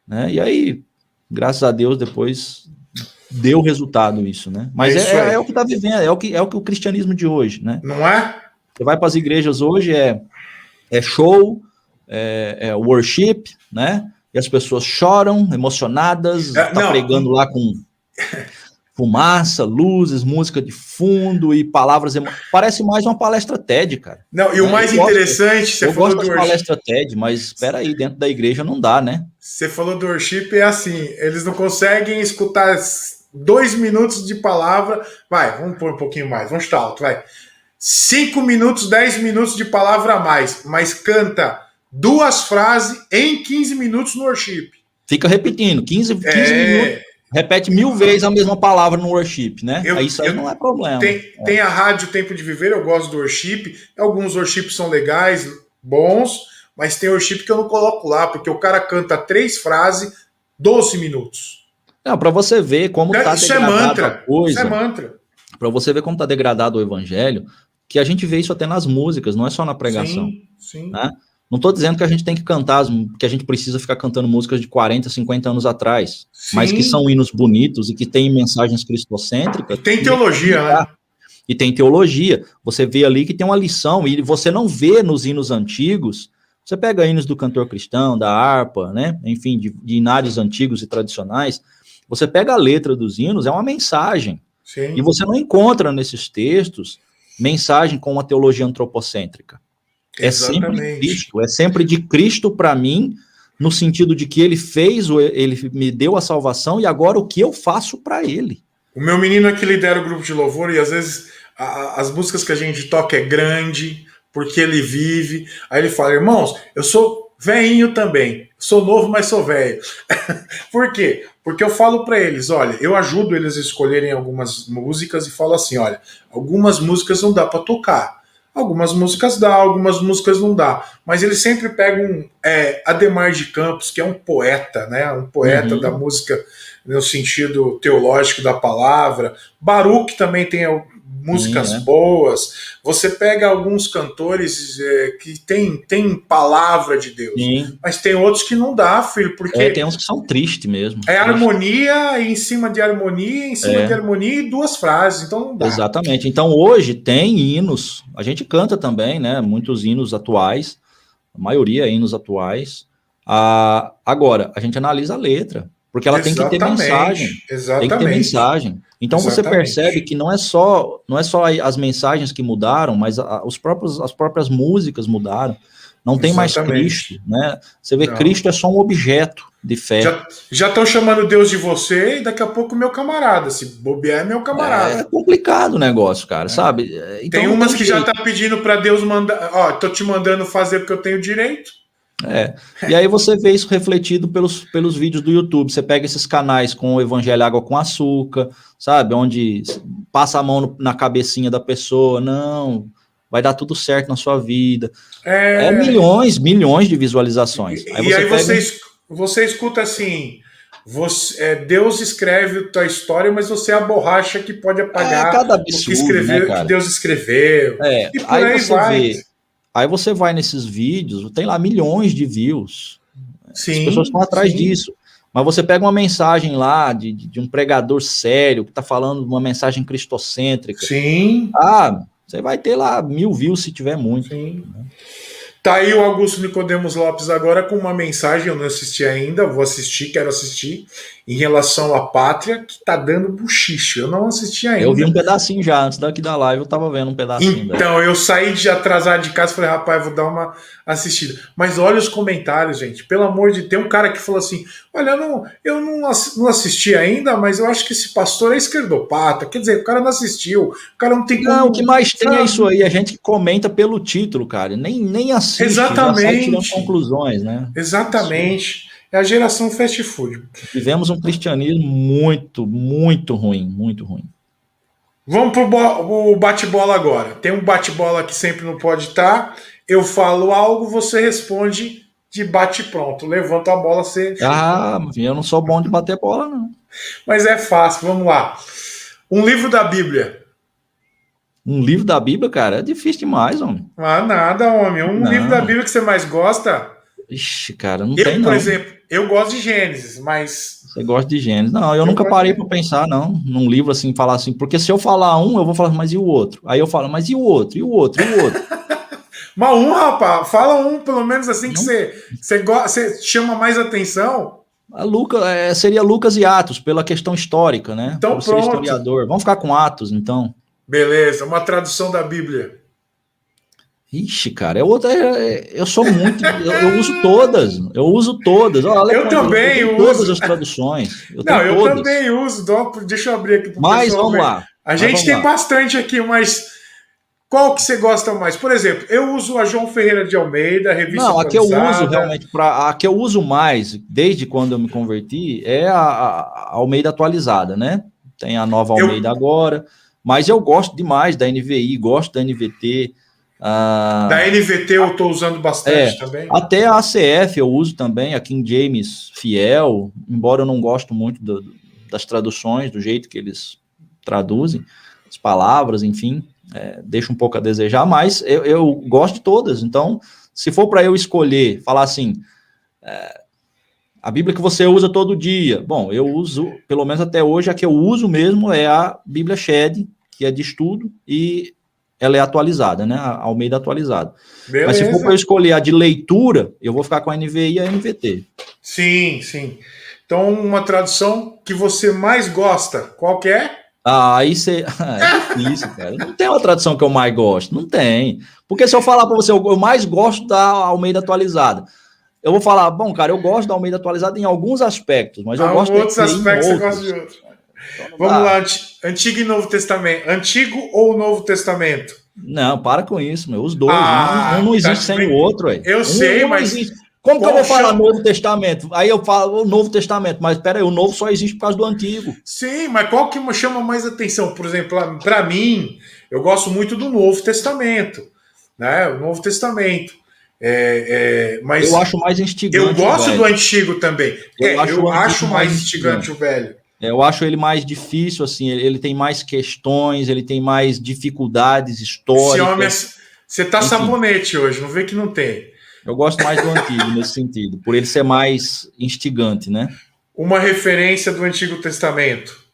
né? E aí, graças a Deus, depois deu resultado isso, né? Mas é o que está vivendo, é o que o cristianismo de hoje, né?
Não é?
Você vai para as igrejas hoje, é show, worship, né? E as pessoas choram, emocionadas, pregando lá com fumaça, luzes, música de fundo e palavras. Parece mais uma palestra TED, cara.
Não, e o mais interessante,
você falou do worship. Palestra TED, mas espera aí, dentro da igreja não dá, né?
Você falou do worship, é assim, eles não conseguem escutar 2 minutos de palavra. Vai, vamos pôr um pouquinho mais, vamos chutar alto, vai. 5 minutos, 10 minutos de palavra a mais, mas canta 2 frases em 15 minutos no worship.
Fica repetindo, 15 minutos. Repete 1000 vezes a mesma palavra no worship, né? Isso aí não é problema.
Tem a rádio Tempo de Viver, eu gosto do worship. Alguns worships são legais, bons, mas tem worship que eu não coloco lá, porque o cara canta 3 frases, 12 minutos.
Não, para você ver como tá degradado a coisa.
Isso é mantra.
Para você ver como tá degradado o evangelho, que a gente vê isso até nas músicas, não é só na pregação.
Sim.
Né? Não estou dizendo que a gente tem que cantar, que a gente precisa ficar cantando músicas de 40, 50 anos atrás, mas que são hinos bonitos e que têm mensagens cristocêntricas.
E tem teologia, né?
E tem teologia. Você vê ali que tem uma lição, e você não vê nos hinos antigos. Você pega hinos do cantor cristão, da harpa, né? Enfim, de hinários antigos e tradicionais. Você pega a letra dos hinos, é uma mensagem.
Sim.
E você não encontra nesses textos mensagem com uma teologia antropocêntrica.
Exatamente.
É sempre de Cristo para mim, no sentido de que ele me deu a salvação e agora o que eu faço para ele.
O meu menino é que lidera o grupo de louvor e às vezes as músicas que a gente toca é grande, porque ele vive. Aí ele fala, irmãos, eu sou velhinho também, sou novo, mas sou velho. Por quê? Porque eu falo para eles, olha, eu ajudo eles a escolherem algumas músicas e falo assim, olha, algumas músicas não dá para tocar. Algumas músicas dá, algumas músicas não dá. Mas eles sempre pegam Adhemar de Campos, que é um poeta, né? Um poeta da música no sentido teológico da palavra. Baruch também tem músicas boas. Você pega alguns cantores que tem palavra de Deus.
Sim.
Mas tem outros que não dá, filho, porque...
tem uns que são tristes mesmo.
Harmonia em cima de harmonia, em cima de harmonia e 2 frases, então não dá.
Exatamente. Então hoje tem hinos, a gente canta também, né? Muitos hinos atuais, a maioria é hinos atuais. Agora, a gente analisa a letra, porque ela tem que ter mensagem.
Exatamente.
Tem que ter mensagem. Então você percebe que não é só as mensagens que mudaram, mas as próprias músicas mudaram. Não tem mais Cristo, né? Você vê, Cristo é só um objeto de fé.
Já estão chamando Deus de você e daqui a pouco meu camarada. Se bobear é meu camarada.
É complicado o negócio, cara, sabe?
Então, tem umas que já tá pedindo para Deus mandar. Ó, tô te mandando fazer porque eu tenho direito.
E aí você vê isso refletido pelos vídeos do YouTube. Você pega esses canais com o Evangelho Água com Açúcar, sabe? Onde passa a mão na cabecinha da pessoa, não, vai dar tudo certo na sua vida. Milhões de visualizações.
Você escuta assim, Deus escreve a tua história, mas você é a borracha que pode apagar
cada absurdo,
que Deus escreveu.
E por aí vai. Aí você vai nesses vídeos, tem lá milhões de views.
Sim,
as pessoas estão atrás disso. Mas você pega uma mensagem lá de um pregador sério, que está falando uma mensagem cristocêntrica.
Sim.
Você vai ter lá 1000 views se tiver muito.
Sim. Tá aí o Augusto Nicodemos Lopes agora com uma mensagem, eu não assisti ainda, quero assistir, em relação à pátria, que tá dando buchicho. Eu não assisti ainda.
Eu vi um pedacinho já, antes daqui da live eu tava vendo um pedacinho.
Então, eu saí de atrasado de casa e falei, rapaz, vou dar uma assistida. Mas olha os comentários, gente. Pelo amor de Deus, tem um cara que falou assim, olha, eu não assisti ainda, mas eu acho que esse pastor é esquerdopata. Quer dizer, o cara não assistiu, o cara não tem como...
Não, o que mais tem é isso aí, a gente que comenta pelo título, cara, nem assiste.
Exatamente.
Já sai tirando conclusões, né?
Exatamente. É a geração fast food.
Vivemos um cristianismo muito, muito ruim, muito ruim.
Vamos pro bate-bola agora. Tem um bate-bola que sempre não pode estar. Eu falo algo, você responde de bate-pronto. Levanta a bola, você...
eu não sou bom de bater bola, não.
Mas é fácil, vamos lá. Um livro da Bíblia.
Um livro da Bíblia, cara, é difícil demais, homem.
Nada, homem. Livro da Bíblia que você mais gosta...
Ixi, cara, não
Eu,
tem
por
não.
exemplo, eu gosto de Gênesis, mas
Você gosta de Gênesis. Não, eu
eu
nunca
gosto
parei
de...
para pensar, não, num livro assim, falar assim, porque se eu falar um, eu vou falar, mas e o outro? Aí eu falo, mas e o outro? E o outro? E o outro?
Mas um, rapaz, fala um, pelo menos assim, que
Não.
você chama mais atenção.
Seria Lucas e Atos, pela questão histórica, né?
Então
Por ser
pronto.
historiador. Vamos ficar com Atos, então.
Beleza, uma tradução da Bíblia.
Ixi, cara, eu sou muito. Eu uso todas. Eu uso todas. Olha
Eu
como é que eu
também
tenho todas
uso.
as traduções. Eu
Não,
tenho
eu
todas.
também uso. Deixa eu abrir aqui para o
Mas
pessoal
vamos
ver.
lá.
A
Mas
gente
vamos
tem
lá.
bastante aqui, mas qual que você gosta mais? Por exemplo, eu uso a João Ferreira de Almeida, Revista
Não, a que eu uso
Atualizada.
realmente a que eu uso mais desde quando eu me converti é a Almeida atualizada, né? Tem a nova
Eu,
Almeida agora, mas eu gosto demais da NVI, gosto da NVT,
da
ah,
NVT eu estou usando bastante
é,
também.
até a ACF eu uso também, a King James Fiel, embora eu não gosto muito das traduções, do jeito que eles traduzem, as palavras, enfim, deixa um pouco a desejar, mas eu gosto de todas, então, se for para eu escolher, falar assim, a Bíblia que você usa todo dia, bom, eu uso, pelo menos até hoje, a que eu uso mesmo é a Bíblia Shed, que é de estudo, e ela é atualizada, né, a Almeida atualizada. Mas se for para eu
Beleza.
escolher a de leitura, eu vou ficar com a NVI e a NVT.
Sim, sim. Então, uma tradução que você mais gosta, qual que é?
Aí você. É difícil, cara. Não tem uma tradução que eu mais gosto. Não tem. Porque se eu falar para você, eu mais gosto da Almeida atualizada. Eu vou falar, bom, cara, eu gosto da Almeida atualizada em alguns aspectos, mas eu
Há
gosto da
outros
NVI em
aspectos que você gosta de
outros.
outros.
Então não
Vamos
dá.
lá, Antigo e Novo Testamento. Antigo ou Novo Testamento?
Não, para com isso, meu. Os dois. Um
Ah,
não
tá
existe
de
sem o
brinco.
outro, ué.
Eu sei,
Um não
mas
existe. Como que eu
qual
vou falar
chama?
Novo Testamento? Aí eu falo o Novo Testamento, mas peraí, o Novo só existe por causa do Antigo.
Sim, mas qual que chama mais atenção? Por exemplo, para mim, eu gosto muito do Novo Testamento, né? O Novo Testamento.
Eu
Mas
acho mais
eu
instigante o
gosto do
velho.
antigo também.
Eu acho o
Eu
Antigo
acho
mais
mais instigante
instigante.
o velho.
Eu acho ele mais difícil, assim, ele tem mais questões, ele tem mais dificuldades
Esse homem,
históricas,
você tá
enfim.
sabonete hoje, não vê que não tem.
Eu gosto mais do antigo nesse sentido, por ele ser mais instigante, né?
Uma referência do Antigo Testamento.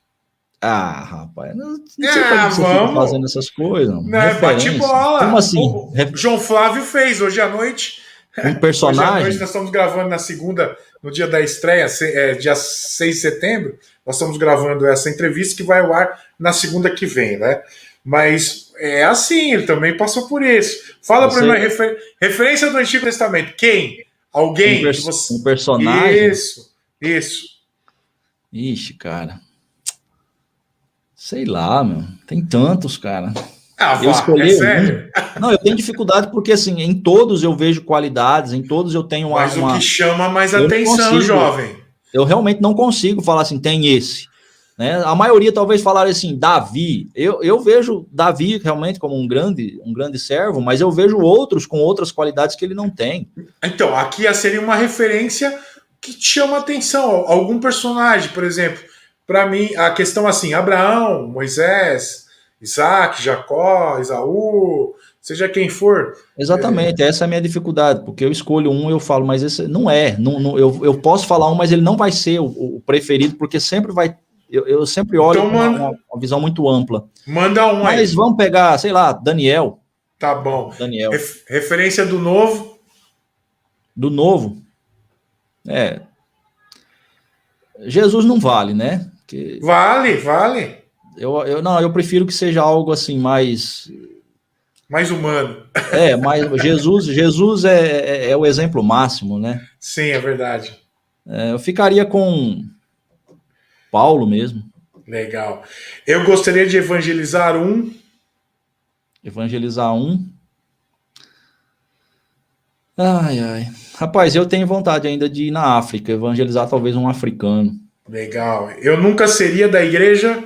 Ah, rapaz, não sei para que
Ah,
você fica fazendo
vamos!
essas coisas,
Né? Bate
referência. Como
bola.
assim?
O João Flávio fez hoje à noite.
Um
Hoje à noite
personagem?
nós estamos gravando na segunda, no dia da estreia, dia 6 de setembro. Nós estamos gravando essa entrevista que vai ao ar na segunda que vem, né? Mas é assim, ele também passou por isso. Fala para mim,
Você,
referência do Antigo Testamento. Quem? Alguém que você.
um personagem?
Isso, isso.
Ixi, cara, sei lá, meu. Tem tantos, cara.
Ah,
Eu
vá, é
escolher um.
sério.
Não, eu tenho dificuldade porque, assim, em todos eu vejo qualidades, em todos eu tenho
Mas o que chama mais
eu não
atenção,
consigo,
jovem.
eu realmente não consigo falar assim, tem esse. Né? A maioria talvez falar assim, Davi. Eu vejo Davi realmente como um grande servo, mas eu vejo outros com outras qualidades que ele não tem.
Então, aqui seria uma referência que te chama atenção. Algum personagem, por exemplo, para mim, a questão assim, Abraão, Moisés, Isaac, Jacó, Esaú, seja quem for.
Exatamente, essa é a minha dificuldade, porque eu escolho um e eu falo, mas esse não é. Eu posso falar um, mas ele não vai ser o preferido, porque sempre vai. Eu sempre olho
Então,
com uma visão muito ampla.
manda um
Mas
aí.
vamos pegar, sei lá, Daniel.
Tá bom.
Daniel.
Referência do novo.
Do novo. Jesus não vale, né? Que
Vale, vale.
não, eu prefiro que seja algo assim mais.
Mais humano.
Mas Jesus é o exemplo máximo, né?
Sim, é verdade.
Eu ficaria com Paulo mesmo.
Legal. Eu gostaria de evangelizar um.
Evangelizar um. Ai, ai. Rapaz, eu tenho vontade ainda de ir na África, evangelizar talvez um africano.
Legal. Eu nunca seria da igreja.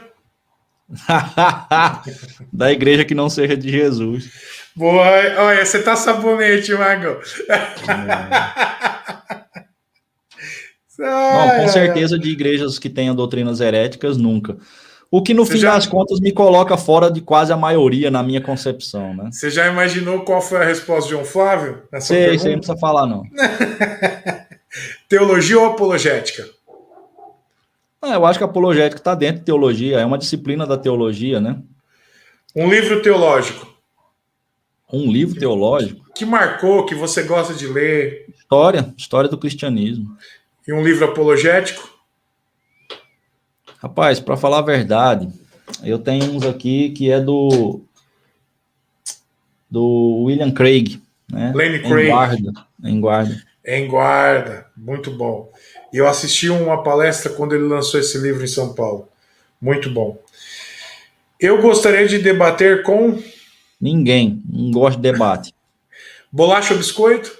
Da igreja que não seja de Jesus.
Boa, olha, você tá sabonete, Mago.
Não,
Ai,
com
ai, ai.
certeza de igrejas que tenham doutrinas heréticas, nunca. O que no fim das contas me coloca fora de quase a maioria na minha concepção, né?
Você já imaginou qual foi a resposta de João Flávio nessa
Sei,
pergunta?
não precisa falar, não.
Teologia ou apologética?
Eu acho que a apologética está dentro de teologia, é uma disciplina da teologia, né?
Um livro teológico.
Um livro teológico?
Que marcou, que você gosta de ler?
História do cristianismo.
E um livro apologético?
Rapaz, para falar a verdade, eu tenho uns aqui que é do William Craig, né?
Lenny Craig.
Em Guarda.
Em Guarda, muito bom. E eu assisti uma palestra quando ele lançou esse livro em São Paulo. Muito bom. Eu gostaria de debater com...
Ninguém, não gosta de debate.
Bolacha ou biscoito?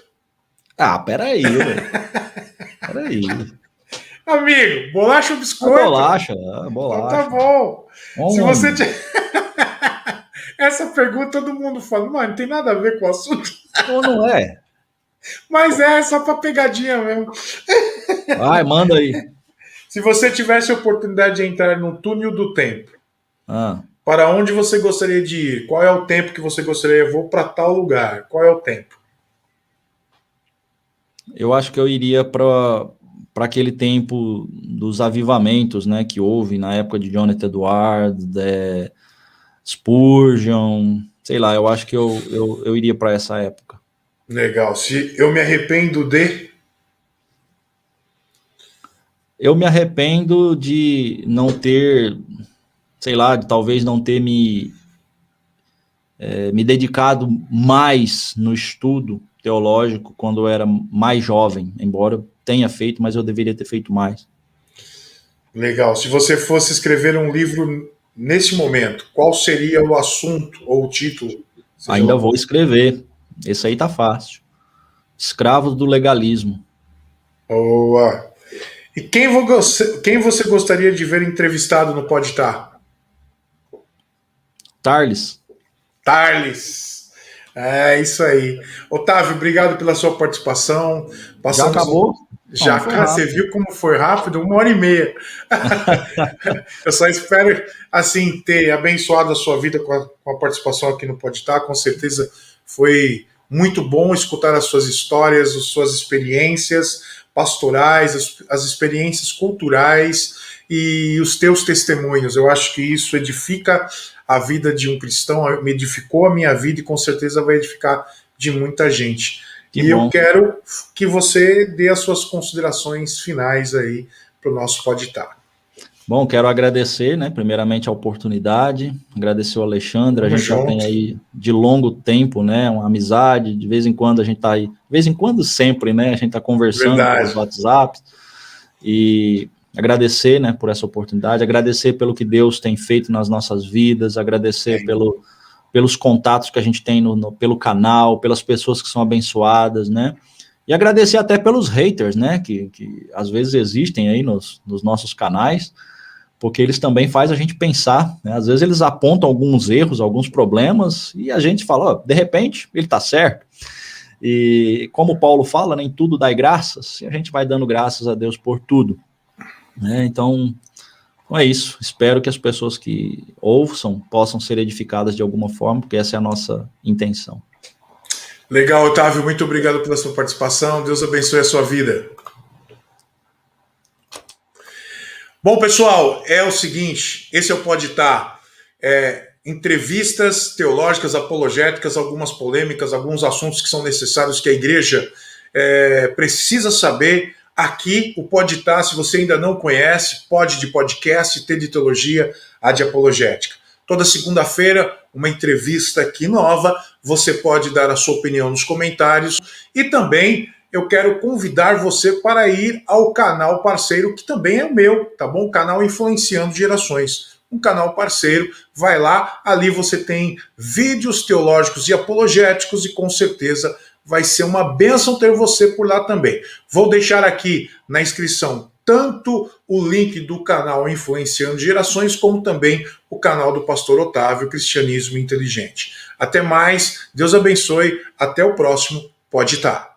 Peraí, velho. Peraí.
Amigo, bolacha ou biscoito?
Bolacha.
Então tá bom. Se você... Essa pergunta todo mundo fala, mano, não tem nada a ver com o assunto.
Ou não é?
Mas é só pra pegadinha mesmo.
Vai, manda aí.
Se você tivesse a oportunidade de entrar no túnel do tempo, para onde você gostaria de ir? Qual é o tempo que você gostaria? Eu vou para tal lugar. Qual é o tempo?
Eu acho que eu iria para aquele tempo dos avivamentos, né, que houve na época de Jonathan Edwards, Spurgeon, sei lá, eu acho que eu iria para essa época.
Legal. Se eu me arrependo de...
Eu me arrependo de não ter, sei lá, de talvez não ter me dedicado mais no estudo teológico quando eu era mais jovem, embora eu tenha feito, mas eu deveria ter feito mais.
Legal. Se você fosse escrever um livro nesse momento, qual seria o assunto ou o título?
Ainda vou escrever. Esse aí tá fácil. Escravos do legalismo.
Boa. E quem você gostaria de ver entrevistado no Pode Tá?
Tarles.
É isso aí. Otávio, obrigado pela sua participação.
Já acabou?
Já, você viu como foi rápido? 1h30. Eu só espero, assim, ter abençoado a sua vida com a participação aqui no Pode Tá. Com certeza foi muito bom escutar as suas histórias, as suas experiências pastorais, as experiências culturais e os teus testemunhos. Eu acho que isso edifica a vida de um cristão, me edificou a minha vida e com certeza vai edificar de muita gente. Eu quero que você dê as suas considerações finais aí para o nosso Pode Tá.
Bom, quero agradecer, né, primeiramente a oportunidade, agradecer o Alexandre, a gente já tem aí de longo tempo, né, uma amizade, de vez em quando a gente tá aí, de vez em quando sempre, né, a gente tá conversando pelos WhatsApp, e agradecer, né, por essa oportunidade, agradecer pelo que Deus tem feito nas nossas vidas, agradecer pelos contatos que a gente tem pelo canal, pelas pessoas que são abençoadas, né, e agradecer até pelos haters, né, que às vezes existem aí nos nossos canais, porque eles também fazem a gente pensar, né? Às vezes eles apontam alguns erros, alguns problemas, e a gente fala, de repente, ele está certo. E como Paulo fala, nem tudo dá graças, e a gente vai dando graças a Deus por tudo. Né? Então, é isso. Espero que as pessoas que ouçam possam ser edificadas de alguma forma, porque essa é a nossa intenção.
Legal, Otávio, muito obrigado pela sua participação. Deus abençoe a sua vida. Bom, pessoal, é o seguinte, esse é o Pode Tá. Entrevistas teológicas, apologéticas, algumas polêmicas, alguns assuntos que são necessários que a igreja precisa saber. Aqui, o Pode Tá, se você ainda não conhece, Pode de podcast, T de teologia, A de apologética. Toda segunda-feira, uma entrevista aqui nova, você pode dar a sua opinião nos comentários e também eu quero convidar você para ir ao canal parceiro, que também é o meu, tá bom? O canal Influenciando Gerações. Um canal parceiro, vai lá, ali você tem vídeos teológicos e apologéticos e com certeza vai ser uma bênção ter você por lá também. Vou deixar aqui na inscrição tanto o link do canal Influenciando Gerações, como também o canal do Pastor Otávio, Cristianismo Inteligente. Até mais, Deus abençoe, até o próximo Pode Tá.